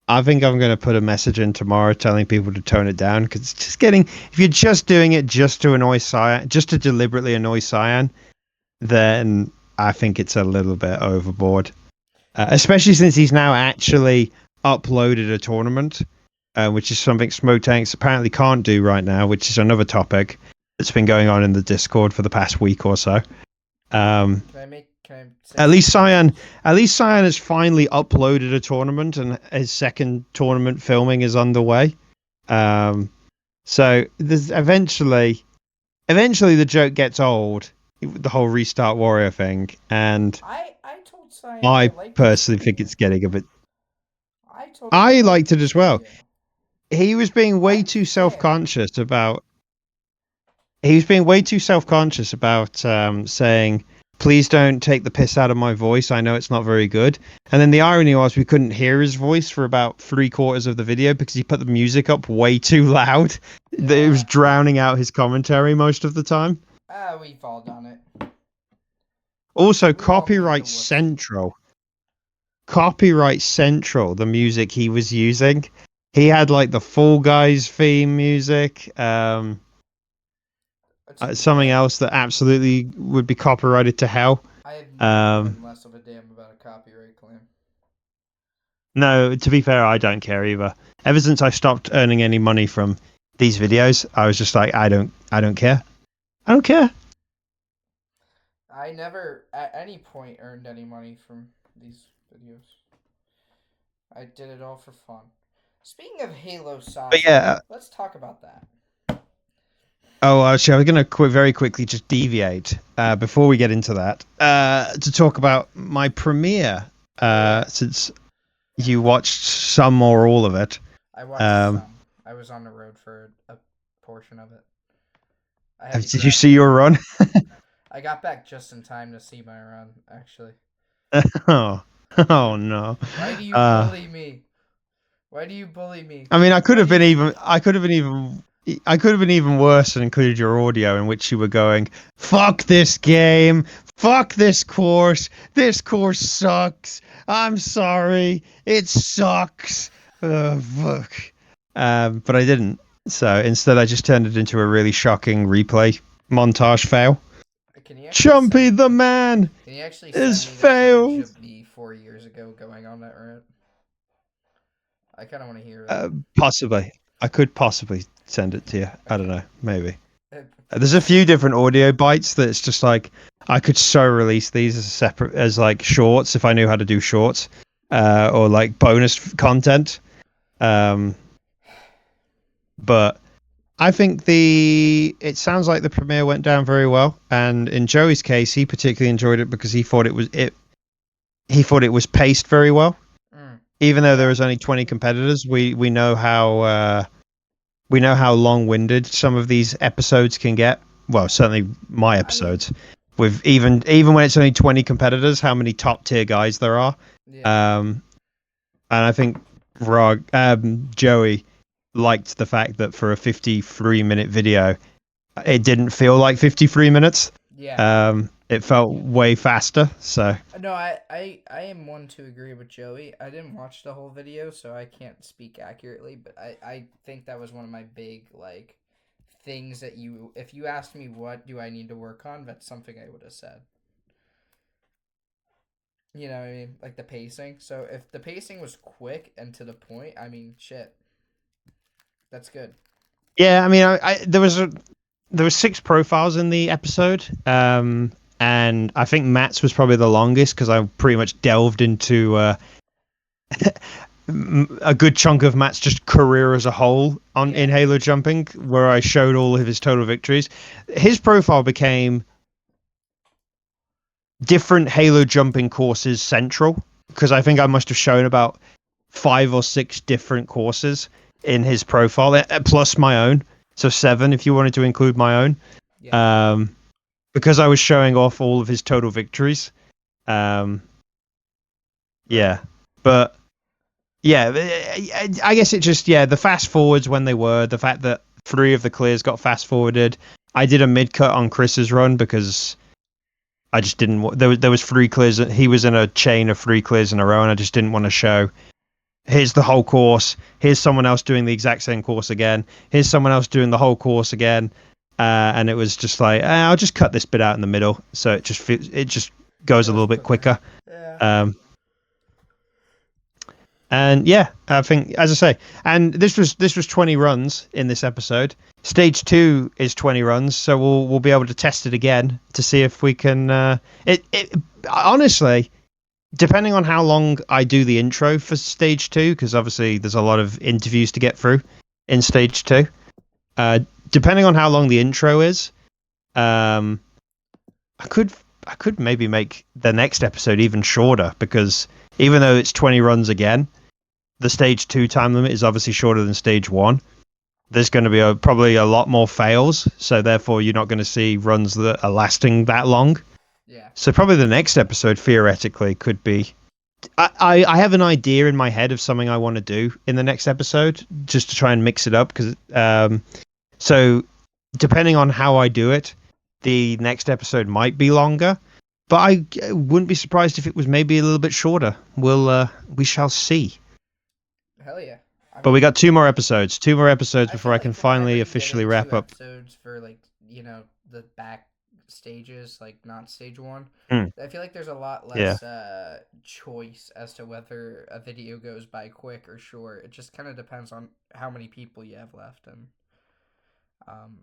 I'm going to put a message in tomorrow telling people to tone it down because it's just getting. If you're just doing it just to annoy Cyan, just to deliberately annoy Cyan, then I think it's a little bit overboard. Especially since he's now actually uploaded a tournament, which is something Smoke Tanks apparently can't do right now, which is another topic that's been going on in the Discord for the past week or so. Um, Can I say at least something Cyan, else? at least Cyan has finally uploaded a tournament, and his second tournament filming is underway. Um, so there's eventually the joke gets old, the whole restart warrior thing, and I told Cyan I I liked his personally think video. it's getting a bit. I told him I I liked liked it his as well. video. He was being way I'm too fair. self-conscious about. He was being way too self-conscious about saying, "Please don't take the piss out of my voice. I know it's not very good." And then the irony was we couldn't hear his voice for about 3/4 of the video because he put the music up way too loud. It was Yeah. drowning out his commentary most of the time. We've all done it. Also, We all made the whoopsie. Copyright Central, the music he was using. He had like the Fall Guys theme music. To be Something fair, else that absolutely would be copyrighted to hell. I have never Um, given less of a damn about a copyright claim. no, to be fair, I don't care either. Ever since I stopped earning any money from these videos, I was just like, I don't care. I don't care. I never, at any point, earned any money from these videos. I did it all for fun. Speaking of Halo But yeah. Sasuke, let's talk about that. Oh, actually, I was going to very quickly just deviate before we get into that to talk about my premiere. Oh yeah, Since you watched some or all of it. I watched Um, some. I was on the road for a portion of it. I had to did you grab see a your car. run? I got back just in time to see my run, actually. Oh, oh no. Why do you Uh, bully me? Why do you bully me? I mean, Why do you... I could have been even worse and included your audio in which you were going, "Fuck this game, fuck this course sucks. I'm sorry, it sucks." Fuck. But I didn't. So instead, I just turned it into a really shocking replay montage fail. Can you actually Chumpy send... the man Can you actually is send me the footage failed. of me 4 years ago going on that rant? I kind of want to hear that. Possibly. I could possibly send it to you. I don't Okay. know. Maybe. There's a Please. few different audio bites that it's just like I could so release these as separate as like shorts if I knew how to do shorts, or like bonus content. Um, but I think it sounds like the premiere went down very well, and in Joey's case, he particularly enjoyed it because he thought it was paced very well. Mm. Even though there Yeah. was only 20 competitors, we know how long-winded some of these episodes can get. Well, certainly my I mean, episodes, with even when it's only 20 competitors, how many top-tier guys there are. yeah. And I think Joey liked the fact that for a 53-minute video, it didn't feel like 53 minutes. Yeah. It felt way faster. So No, I am one to agree with Joey. I didn't watch the whole video, so I can't speak accurately, but I think that was one of my big, like, things that if you asked me what do I need to work on, that's something I would have said. You know what I mean? Like the pacing. So if the pacing was quick and to the point, I mean, shit, that's good. yeah, I mean, there was 6 profiles in the episode, and I think Matt's was probably the longest because I pretty much delved into a good chunk of Matt's just career as a whole on Yeah. in Halo jumping, where I showed all of his total victories. His profile became different Halo jumping courses central because I think I must have shown about 5 or 6 different courses in his profile, plus my own. So 7 if you wanted to include my own. Yeah. Um, because I was showing off all of his total victories. Um, Right. yeah, but yeah, I guess it just the fast forwards when they were the fact that 3 of the clears got fast forwarded. I did a mid cut on Chris's run because I just didn't. There was 3 clears. He was in a chain of 3 clears in a row, and I just didn't want to show. Here's the whole course. Here's someone else doing the exact same course again. Here's someone else doing the whole course again. And it was just like, I'll just cut this bit out in the middle, so it just goes a Goes little bit quicker. quicker. Yeah. Um, and yeah, I think as I say, and this was 20 runs in this episode. Stage 2 is 20 runs, so we'll be able to test it again to see if we can. It honestly, depending on how long I do the intro for stage 2, because obviously there's a lot of interviews to get through in stage 2. Uh, Depending on how long the intro is, um, I could maybe make the next episode even shorter because even though it's 20 runs again, the stage 2 time limit is obviously shorter than stage 1. There's going to be probably a lot more fails, so therefore you're not going to see runs that are lasting that long. Yeah. So probably the next episode theoretically could be. I have an idea in my head of something I want to do in the next episode just to try and mix it up because so depending on how I do it, the next episode might be longer, but I wouldn't be surprised if it was maybe a little bit shorter. We shall see. Hell yeah. I But we mean, got 2 more episodes, I before feel I like can whenever finally you get officially into wrap up. episodes for like the back stages, like not stage 1, Mm, I feel like there's a lot yeah. less choice as to whether a video goes by quick or short. It just kind of depends on how many people you have left, and um,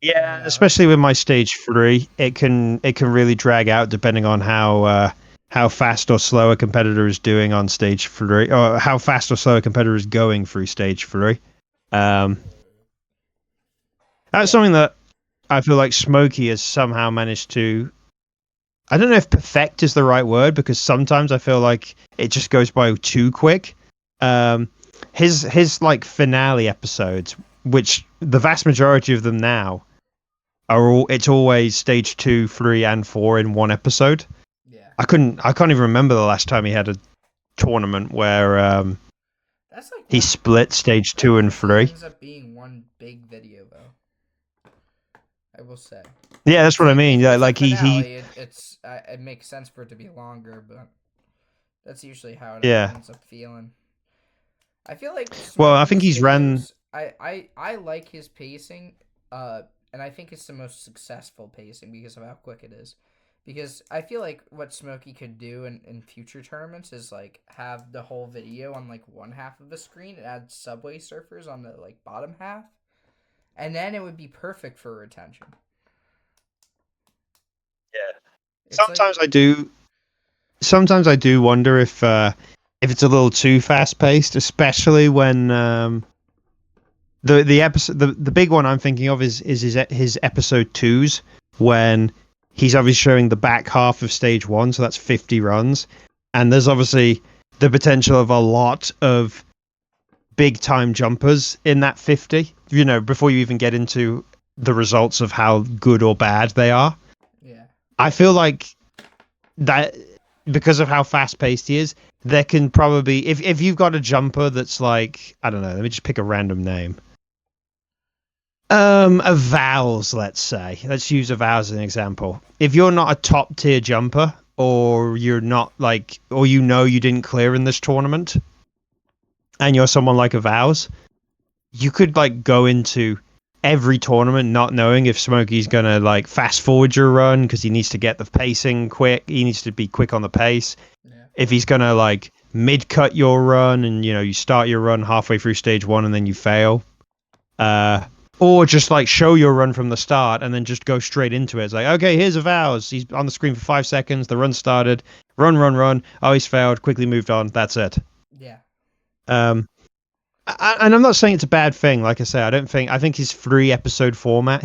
you Yeah, know, especially with my stage 3, it can really drag out depending on how fast or slow a competitor is doing on stage 3, or how fast or slow a competitor is going through stage 3. Um, that's yeah, something that I feel like Smokey has somehow managed to. I don't know if perfect is the right word because sometimes I feel like it just goes by too quick. Um, his like finale episodes, which the vast majority of them now it's always stage 2, 3, and 4 in one episode. yeah. I can't even remember the last time he had a tournament where That's like he one. split stage That 2 and usually 3. ends up being one big video, though. I will say. Yeah, that's It's what I like mean. if Yeah, it's a like he finale, it makes sense for it to be longer, but that's usually how it yeah. ends up feeling. I feel like Well, I think Smokey's he's ran. videos. I like his pacing, and I think it's the most successful pacing because of how quick it is. Because I feel like what Smokey could do in future tournaments is like have the whole video on like one half of the screen and add Subway Surfers on the like bottom half, and then it would be perfect for retention. Yeah. It's like Sometimes I do. Sometimes I do wonder if it's a little too fast paced, especially when the episode the big one I'm thinking of is his episode 2s, when he's obviously showing the back half of stage 1, so that's 50 runs, and there's obviously the potential of a lot of big time jumpers in that 50, before you even get into the results of how good or bad they are. Yeah. I feel like that, because of how fast paced he is, there can probably, if you've got a jumper that's like, I don't know, let me just pick a random name. A Vows, let's say. Let's use a Vows as an example. If you're not a top tier jumper, or you're not like, or you didn't clear in this tournament, and you're someone like a Vows, you could like go into every tournament not knowing if Smokey's gonna like fast forward your run because he needs to get the pacing quick. He needs to be quick on the pace. Yeah. If he's gonna like mid cut your run, and you start your run halfway through stage 1 and then you fail. Or just like show your run from the start and then just go straight into it. It's like, okay, here's a Vows. He's on the screen for 5 seconds. The run started. Run. Oh, he's failed. Quickly moved on. That's it. Yeah. And I'm not saying it's a bad thing. Like I say, I think his 3 episodes format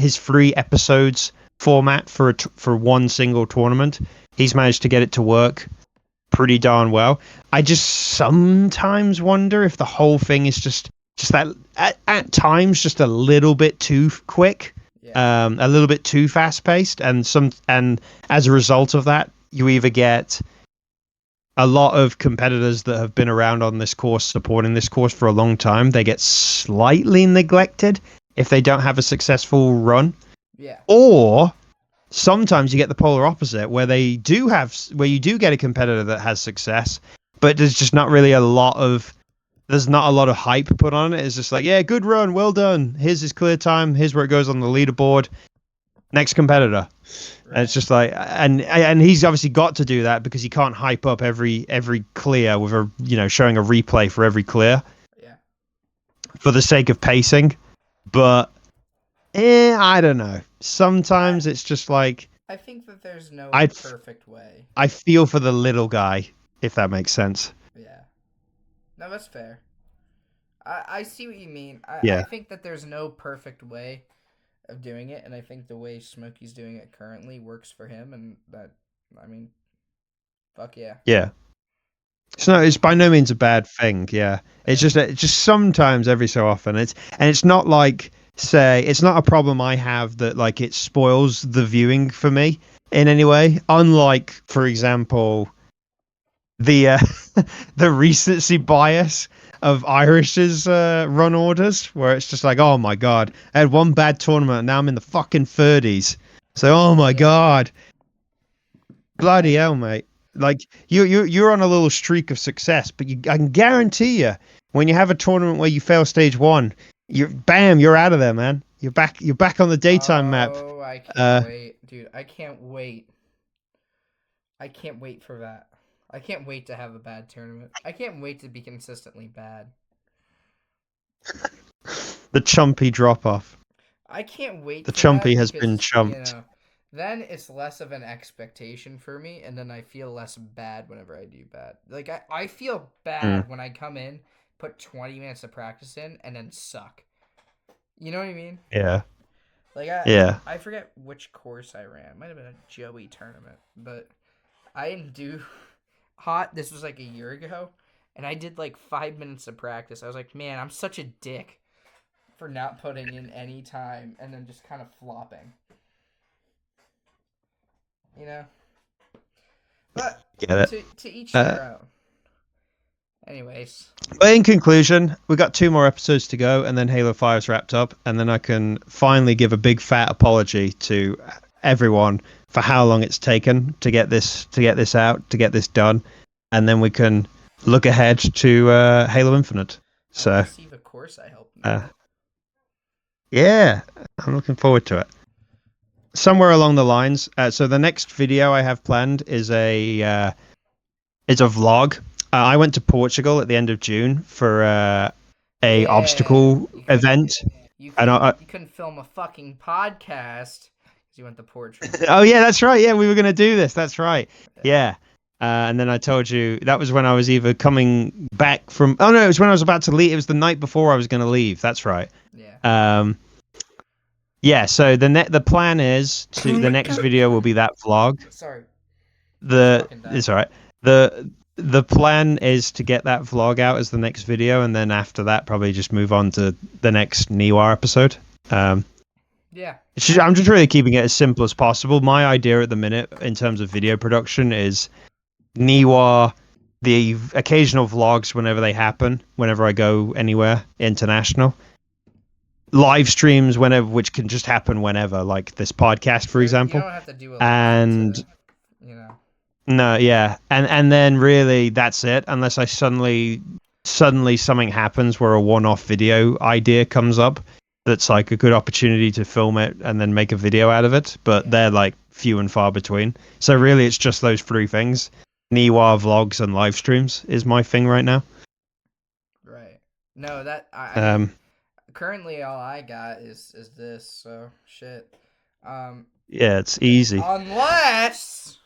for one single tournament, he's managed to get it to work pretty darn well. I just sometimes wonder if the whole thing is just that at times just a little bit too quick, a little bit too fast paced, and as a result of that, you either get a lot of competitors that have been around on this course, supporting this course for a long time, they get slightly neglected if they don't have a successful run. Yeah. Or sometimes you get the polar opposite, where you do get a competitor that has success, but there's just not really there's not a lot of hype put on it. It's just like, yeah, good run, well done. Here's his clear time. Here's where it goes on the leaderboard. Next competitor. Right. And it's just like, and he's obviously got to do that because he can't hype up every clear with showing a replay for every clear. Yeah. For the sake of pacing, but I don't know. Sometimes it's just like, I think that there's no perfect way. I feel for the little guy, if that makes sense. Yeah. No, that's fair. I see what you mean. Yeah. I think that there's no perfect way of doing it, and I think the way Smokey's doing it currently works for him, and that, I mean, fuck yeah. Yeah. It's by no means a bad thing. Yeah. It's just sometimes, every so often, it's not like, say, it's not a problem I have that like it spoils the viewing for me in any way. Unlike, for example, the the recency bias of Irish's run orders, where it's just like, oh my god, I had one bad tournament and now I'm in the fucking 30s. So, oh my god, bloody hell, mate! Like you're on a little streak of success, but I can guarantee you, when you have a tournament where you fail stage 1, you're out of there, man. You're back on the daytime map. Oh, I can't wait, dude! I can't wait for that. I can't wait to have a bad tournament. I can't wait to be consistently bad. The Chumpy drop off. I can't wait. The Chumpy has been chumped. Then it's less of an expectation for me, and then I feel less bad whenever I do bad. Like I feel bad when I come in, put 20 minutes of practice in, and then suck. You know what I mean? Yeah. Like I forget which course I ran. It might have been a Joey tournament, but I didn't do hot. This was like a year ago, and I did like 5 minutes of practice. I was like, man, I'm such a dick for not putting in any time and then just kind of flopping. You know? But to each their own. Anyways. But in conclusion, we got 2 more episodes to go, and then Halo 5's wrapped up, and then I can finally give a big fat apology to everyone for how long it's taken to get this out, to get this done, and then we can look ahead to Halo Infinite. So receive a course I hope. Yeah, I'm looking forward to it. Somewhere along the lines, so the next video I have planned is a vlog. I went to Portugal at the end of June for a obstacle event. You couldn't film a fucking podcast. You went to Portugal. Oh yeah, that's right. Yeah, we were gonna do this. That's right. Yeah. And then I told you that was when I was either coming back from. Oh no, it was when I was about to leave. It was the night before I was gonna leave. That's right. Yeah. Yeah. So the plan is the next video will be that vlog. Sorry. Just fucking died. It's all right. The plan is to get that vlog out as the next video, and then after that, probably just move on to the next Niwa episode. Yeah. I'm just really keeping it as simple as possible. My idea at the minute, in terms of video production, is Niwa, the occasional vlogs whenever they happen, whenever I go anywhere international, live streams whenever, which can just happen whenever, like this podcast, for example. You don't have to do a lot and to, you know. No, yeah, and then really that's it, unless I suddenly something happens where a one-off video idea comes up that's like a good opportunity to film it and then make a video out of it, but they're like few and far between. So really it's just those three things. Niwa, vlogs, and live streams is my thing right now. Right. No, that I mean, currently all I got is this, so shit. Yeah, it's easy. Unless,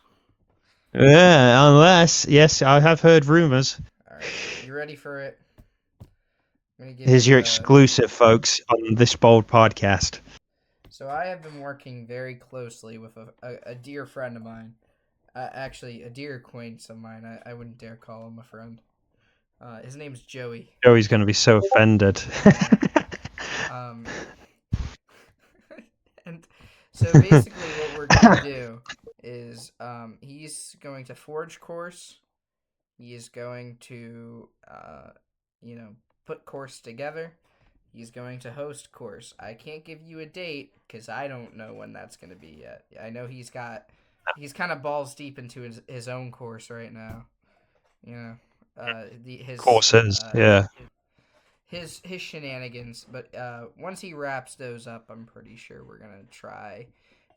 yes, I have heard rumors. Alright, you ready for it? Here's your exclusive, folks, on this bold podcast. So I have been working very closely with a dear friend of mine. Actually, a dear acquaintance of mine. I wouldn't dare call him a friend. His name's Joey. Joey's going to be so offended. And so basically what we're going to do is he's going to forge course. He is going to, put course together. He's going to host course. I can't give you a date because I don't know when that's going to be yet. I know he's kind of balls deep into his own course right now. You know, his courses, yeah. His shenanigans, but once he wraps those up, I'm pretty sure we're gonna try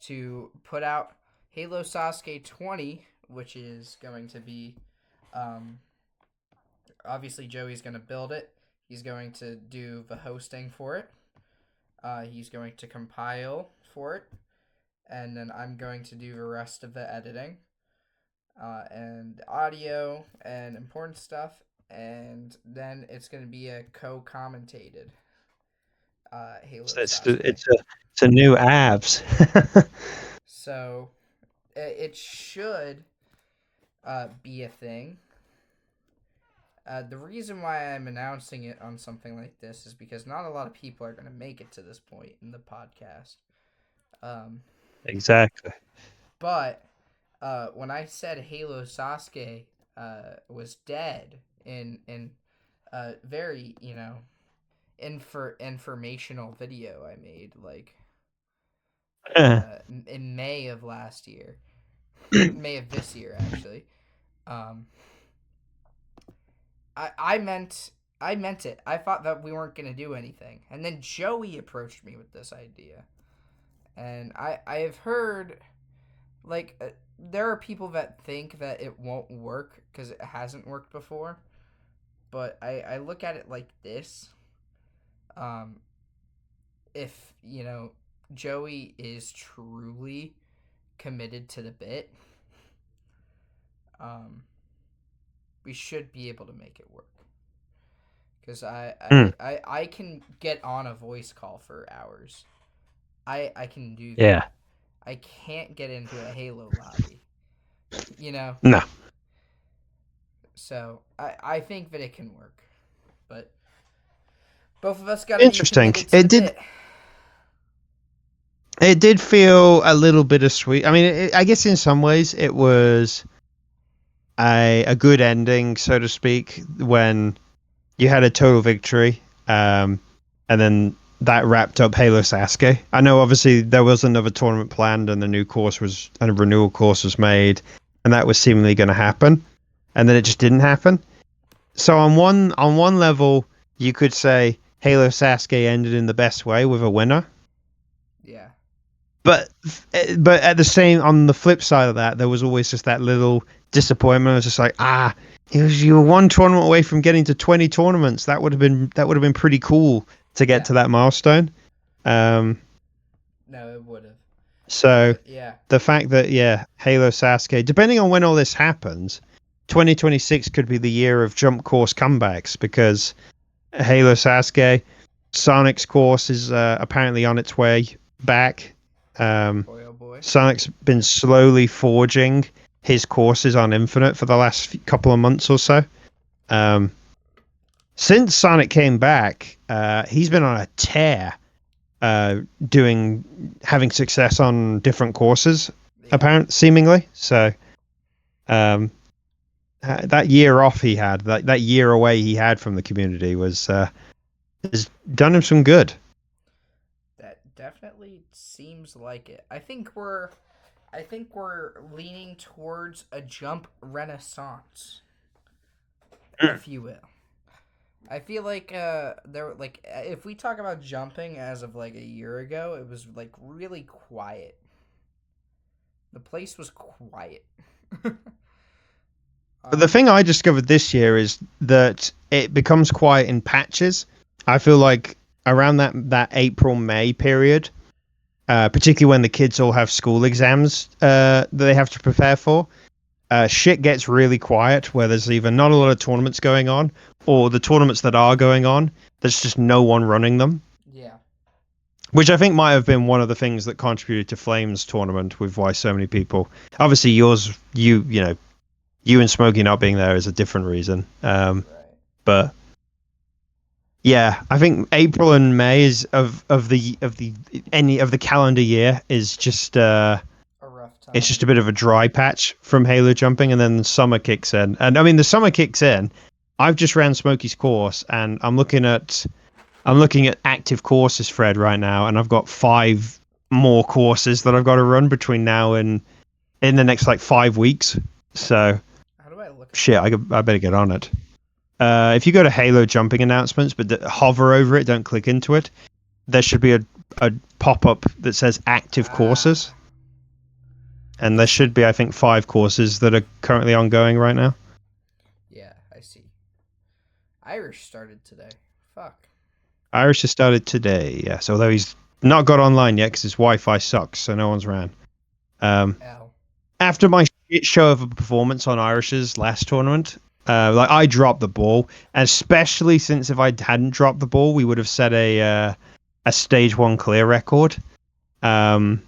to put out Halo Sasuke 20, which is going to be, obviously Joey's gonna build it. He's going to do the hosting for it. He's going to compile for it, and then I'm going to do the rest of the editing, and audio and important stuff. And then it's going to be a co-commentated Halo. So it's a new abs. So it should be a thing. The reason why I'm announcing it on something like this is because not a lot of people are going to make it to this point in the podcast. Exactly. But when I said Halo Sasuke was dead in a very, informational video I made, like, in May of last year. May of this year, actually. I meant it. I thought that we weren't going to do anything. And then Joey approached me with this idea. And I have heard, like, there are people that think that it won't work because it hasn't worked before. But I look at it like this. If, Joey is truly committed to the bit, we should be able to make it work. Because I can get on a voice call for hours. I can do that. Yeah. I can't get into a Halo lobby. No. So I think that it can work, but both of us got to be committed to the bit. It did feel a little bittersweet. I mean, I guess in some ways it was a good ending, so to speak, when you had a total victory, and then that wrapped up Halo Sasuke. I know obviously there was another tournament planned and a renewal course was made, and that was seemingly going to happen, and then it just didn't happen. So on one level, you could say Halo Sasuke ended in the best way with a winner. Yeah. But at on the flip side of that, there was always just that little disappointment. It was just like, you were one tournament away from getting to 20 tournaments. That would have been pretty cool to get to that milestone. No, it would have. So yeah, the fact that Halo Sasuke, depending on when all this happens, 2026 could be the year of jump course comebacks, because Halo Sasuke, Sonic's course is apparently on its way back. Um, Boy, oh boy. Sonic's been slowly forging his courses on Infinite for the last couple of months or so. Um, since Sonic came back, he's been on a tear, having success on different courses, Yeah. seemingly. So, um, that year off he had, that year away he had from the community has done him some good. That definitely seems like it. I think we're leaning towards a jump renaissance, if you will. I feel like there like if we talk about jumping as of like a year ago, it was like really quiet. The place was quiet. But the um thing I discovered this year is that it becomes quiet in patches. I feel like around that April May period, particularly when the kids all have school exams that they have to prepare for, shit gets really quiet. Where there's either not a lot of tournaments going on, or the tournaments that are going on, there's just no one running them. yeah. Which I think might have been one of the things that contributed to Flames tournament with why so many people. Obviously, you and Smokey not being there is a different reason. Right. But yeah, I think April and May is of the any of the calendar year is just A rough it's just time. a bit of a dry patch from Halo jumping, and then the summer kicks in. And I mean, the summer kicks in. I've just ran Smokey's course, and I'm looking at active courses, Fred, right now, and I've got 5 more courses that I've got to run between now and in the next like 5 weeks. So How do I look at shit, that? I better get on it. If you go to Halo jumping announcements, but hover over it, don't click into it, there should be a pop up that says active Ah, courses, and I there see. should be, I think, 5 courses that are currently ongoing right now. Yeah, I see. Irish started today. Fuck. Irish has started today, yes, although he's not got online yet because his Wi-Fi sucks, so no one's ran. Um, L. After my shit show of a performance on Irish's last tournament, like I dropped the ball, and especially since if I hadn't dropped the ball, we would have set a stage 1 clear record. Um,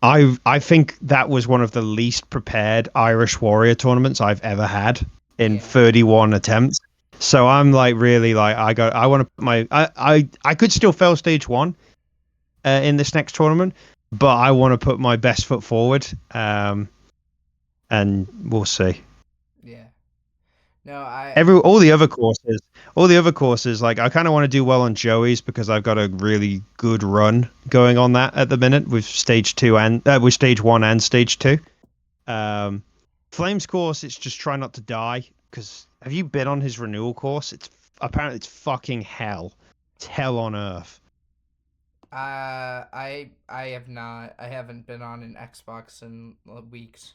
I think that was one of the least prepared Irish Warrior tournaments I've ever had in Yeah. 31 attempts. So I'm like really like I want to put I could still fail stage 1 in this next tournament, but I want to put my best foot forward. And we'll see. Yeah. No, I Every all the other courses, like I kind of want to do well on Joey's because I've got a really good run going on that at the minute with stage 1 and stage 2. Um, Flames course, it's just try not to die because have you been on his renewal course? It's apparently it's fucking hell. It's hell on earth. I have not. I haven't been on an Xbox in weeks.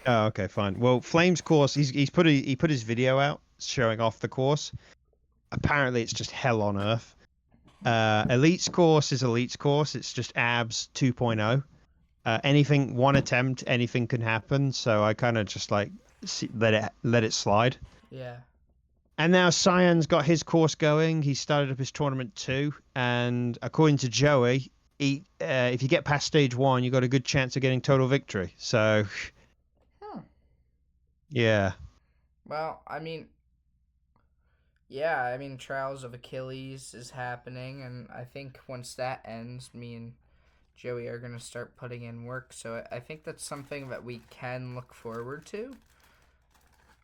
Oh, okay, fine. Well, Flames course, he put his video out showing off the course. Apparently, it's just hell on earth. Elite's course is Elite's course. It's just abs 2.0. Anything, one attempt, anything can happen. So I kind of just like let it slide. Yeah. And now Cyan's got his course going. He started up his tournament too. And according to Joey, if you get past stage 1, you got a good chance of getting total victory. So Huh. yeah, Well, I mean, yeah, I mean, Trials of Achilles is happening, and I think once that ends, me and Joey are gonna start putting in work. So I think that's something that we can look forward to.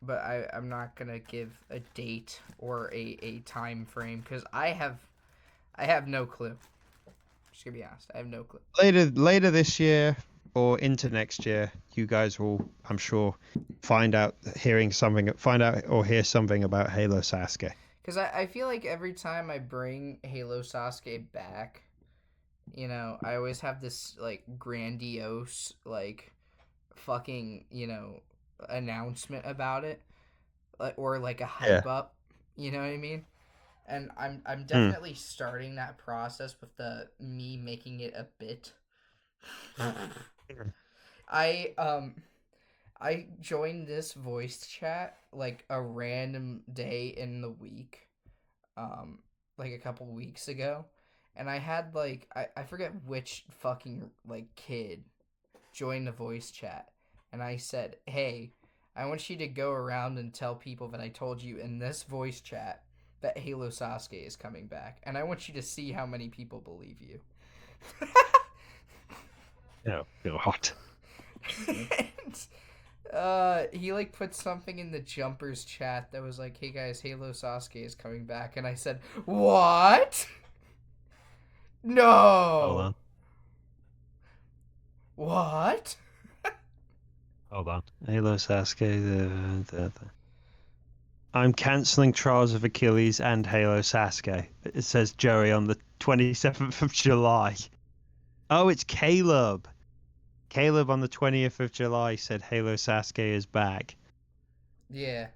But I'm not gonna give a date or a time frame because I have no clue. Just gonna be honest, I have no clue. later this year or into next year, you guys will, I'm sure, find out or hear something about Halo Sasuke. Because I feel like every time I bring Halo Sasuke back, I always have this like grandiose like fucking announcement about it, or like a Yeah. hype up. You know what I mean? And I'm Hmm. definitely starting that process with the me making it a bit. I I joined this voice chat like a random day in the week. Um like a couple weeks ago, and I had like I forget which fucking like kid join the voice chat, and I said, "Hey, I want you to go around and tell people that I told you in this voice chat that Halo Sasuke is coming back, and I want you to see how many people believe you." Oh God. And, he like put something in the Jumpers chat that was like, "Hey guys, Halo Sasuke is coming back," and I said, "What? Hold No. on. What?" Hold on. Halo Sasuke. I'm cancelling Trials of Achilles and Halo Sasuke. It says Joey on the 27th of July. Oh, it's Caleb. Caleb on the 20th of July said Halo Sasuke is back. Yeah.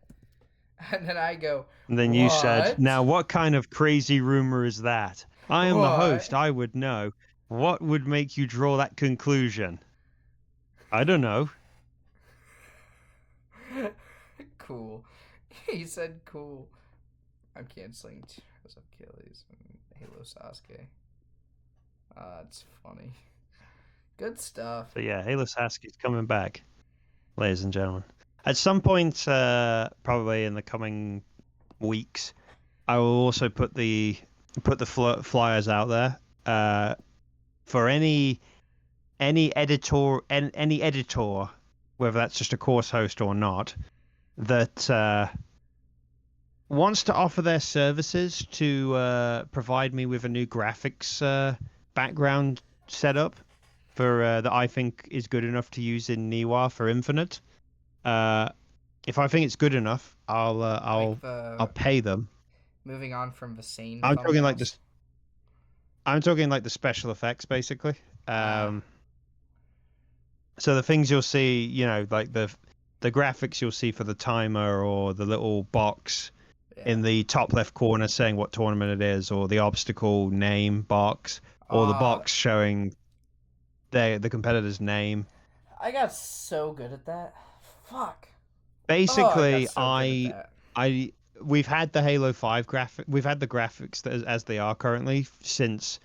And then I go, And then you said, "What? now what kind of crazy rumor is that? I am the What?" host. I would know. What would make you draw that conclusion? I don't know. Cool. He said cool. I'm canceling Tears of Achilles and Halo Sasuke. It's funny. Good stuff. But yeah, Halo Sasuke is coming back, ladies and gentlemen. At some point, probably in the coming weeks, I will also put the flyers out there for any editor, whether that's just a course host or not, that wants to offer their services to provide me with a new graphics background setup for that I think is good enough to use in Niwa for Infinite. If I think it's good enough, Like I'll the pay them. moving on from the sane I'm talking like thumbnails. this. I'm talking like the special effects, basically. Ah, So the things you'll see, like the graphics you'll see for the timer or the little box yeah. in the top left corner saying what tournament it is, or the obstacle name box, or the Ah, box showing the competitor's name. I got so good at that. Fuck. Oh, I got Basically, so good at that. I we've had the Halo 5 we've had the graphics as they are currently since